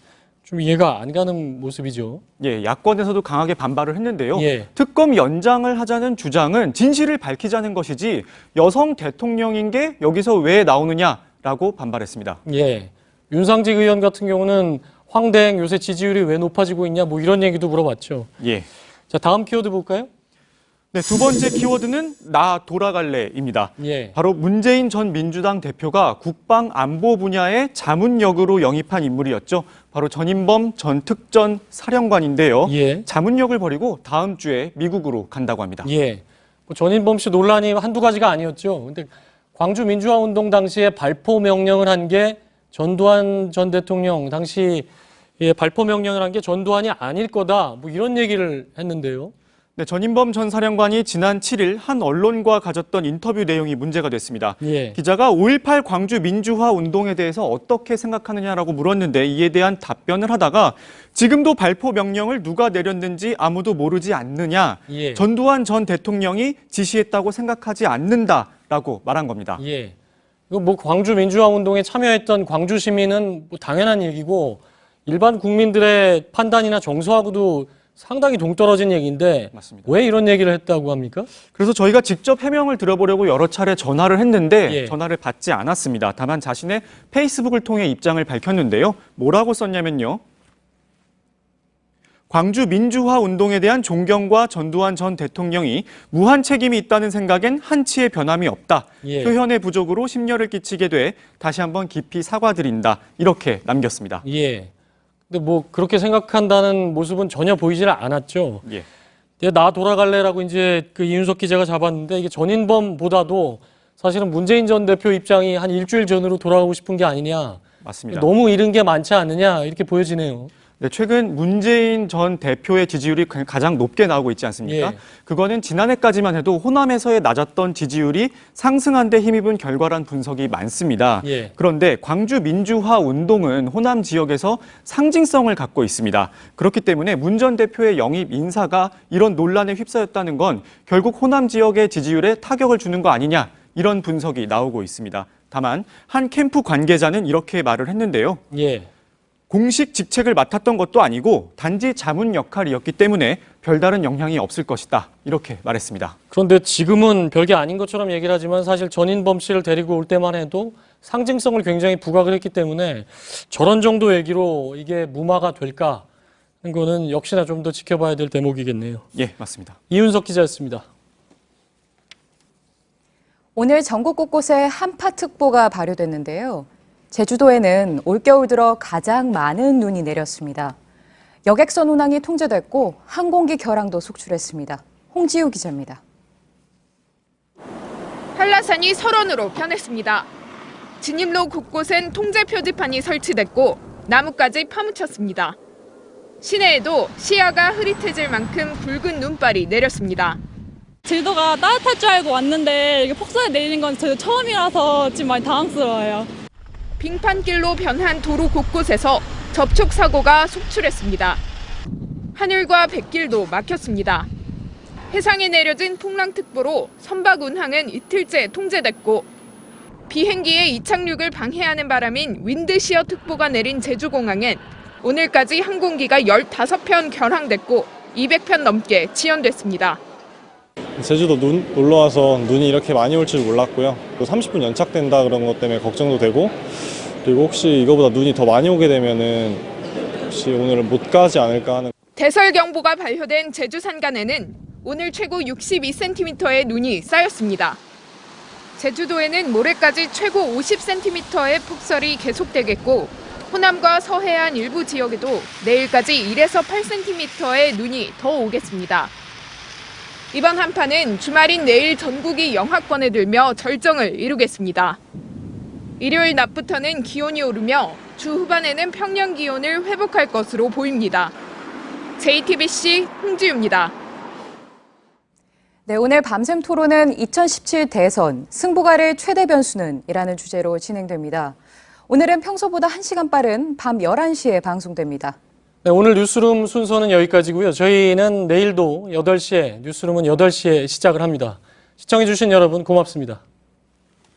좀 이해가 안 가는 모습이죠. 예, 야권에서도 강하게 반발을 했는데요. 특검 연장을 하자는 주장은 진실을 밝히자는 것이지 여성 대통령인 게 여기서 왜 나오느냐라고 반발했습니다. 예, 윤상직 의원 같은 경우는 황 대행 요새 지지율이 왜 높아지고 있냐 이런 얘기도 물어봤죠. 자, 다음 키워드 볼까요? 네, 두 번째 키워드는 나 돌아갈래입니다. 바로 문재인 전 민주당 대표가 국방 안보 분야의 자문역으로 영입한 인물이었죠. 바로 전인범 전 특전 사령관인데요. 자문역을 버리고 다음 주에 미국으로 간다고 합니다. 전인범 씨 논란이 한두 가지가 아니었죠. 근데 광주 민주화 운동 당시에 발포 명령을 한 게 전두환 전 대통령 당시 발포 명령을 한 게 전두환이 아닐 거다. 이런 얘기를 했는데요. 네, 전인범 전 사령관이 지난 7일 한 언론과 가졌던 인터뷰 내용이 문제가 됐습니다. 기자가 5.18 광주 민주화 운동에 대해서 어떻게 생각하느냐라고 물었는데 이에 대한 답변을 하다가 지금도 발포 명령을 누가 내렸는지 아무도 모르지 않느냐. 전두환 전 대통령이 지시했다고 생각하지 않는다라고 말한 겁니다. 이거 광주 민주화 운동에 참여했던 광주 시민은 당연한 얘기고 일반 국민들의 판단이나 정서하고도 상당히 동떨어진 얘기인데 왜 이런 얘기를 했다고 합니까? 그래서 저희가 직접 해명을 들어보려고 여러 차례 전화를 했는데 전화를 받지 않았습니다. 다만 자신의 페이스북을 통해 입장을 밝혔는데요. 뭐라고 썼냐면요. 광주 민주화 운동에 대한 존경과 전두환 전 대통령이 무한 책임이 있다는 생각엔 한치의 변함이 없다. 표현의 부족으로 심려를 끼치게 돼 다시 한번 깊이 사과드린다. 이렇게 남겼습니다. 근데 그렇게 생각한다는 모습은 전혀 보이질 않았죠. 나 돌아갈래라고 이제 그 이윤석 기자가 잡았는데 이게 전인범보다도 사실은 문재인 전 대표 입장이 한 일주일 전으로 돌아가고 싶은 게 아니냐. 맞습니다. 너무 잃은 게 많지 않느냐 이렇게 보여지네요. 네, 최근 문재인 전 대표의 지지율이 가장 높게 나오고 있지 않습니까? 그거는 지난해까지만 해도 호남에서의 낮았던 지지율이 상승한 데 힘입은 결과란 분석이 많습니다. 그런데 광주 민주화 운동은 호남 지역에서 상징성을 갖고 있습니다. 그렇기 때문에 문 전 대표의 영입 인사가 이런 논란에 휩싸였다는 건 결국 호남 지역의 지지율에 타격을 주는 거 아니냐 이런 분석이 나오고 있습니다. 다만 한 캠프 관계자는 이렇게 말을 했는데요. 공식 직책을 맡았던 것도 아니고 단지 자문 역할이었기 때문에 별다른 영향이 없을 것이다. 이렇게 말했습니다. 그런데 지금은 별게 아닌 것처럼 얘기를 하지만 사실 전인범 씨를 데리고 올 때만 해도 상징성을 굉장히 부각을 했기 때문에 저런 정도 얘기로 이게 무마가 될까 하는 거는 역시나 좀 더 지켜봐야 될 대목이겠네요. 맞습니다. 이윤석 기자였습니다. 오늘 전국 곳곳에 한파특보가 발효됐는데요. 제주도에는 올겨울 들어 가장 많은 눈이 내렸습니다. 여객선 운항이 통제됐고 항공기 결항도 속출했습니다. 홍지우 기자입니다. 한라산이 설원으로 변했습니다. 진입로 곳곳엔 통제 표지판이 설치됐고 나무까지 파묻혔습니다. 시내에도 시야가 흐릿해질 만큼 붉은 눈발이 내렸습니다. 제주도가 따뜻할 줄 알고 왔는데 이게 폭설이 내리는 건 저도 처음이라서 지금 많이 당황스러워요. 빙판길로 변한 도로 곳곳에서 접촉 사고가 속출했습니다. 하늘과 뱃길도 막혔습니다. 해상에 내려진 풍랑특보로 선박 운항은 이틀째 통제됐고 비행기의 이착륙을 방해하는 바람인 윈드시어 특보가 내린 제주공항엔 오늘까지 항공기가 15편 결항됐고 200편 넘게 지연됐습니다. 제주도 놀러와서 눈이 이렇게 많이 올 줄 몰랐고요. 또 30분 연착된다 그런 것 때문에 걱정도 되고, 그리고 혹시 이거보다 눈이 더 많이 오게 되면은 혹시 오늘은 못 가지 않을까 하는. 대설경보가 발효된 제주 산간에는 오늘 최고 62cm의 눈이 쌓였습니다. 제주도에는 모레까지 최고 50cm의 폭설이 계속되겠고 호남과 서해안 일부 지역에도 내일까지 1에서 8cm의 눈이 더 오겠습니다. 이번 한파는 주말인 내일 전국이 영하권에 들며 절정을 이루겠습니다. 일요일 낮부터는 기온이 오르며 주 후반에는 평년 기온을 회복할 것으로 보입니다. JTBC 홍지유입니다. 네, 오늘 밤샘 토론은 2017 대선 승부가를 최대 변수는 이라는 주제로 진행됩니다. 오늘은 평소보다 1시간 빠른 밤 11시에 방송됩니다. 네, 오늘 뉴스룸 순서는 여기까지고요. 저희는 내일도 8시에 뉴스룸은 8시에 시작을 합니다. 시청해주신 여러분 고맙습니다.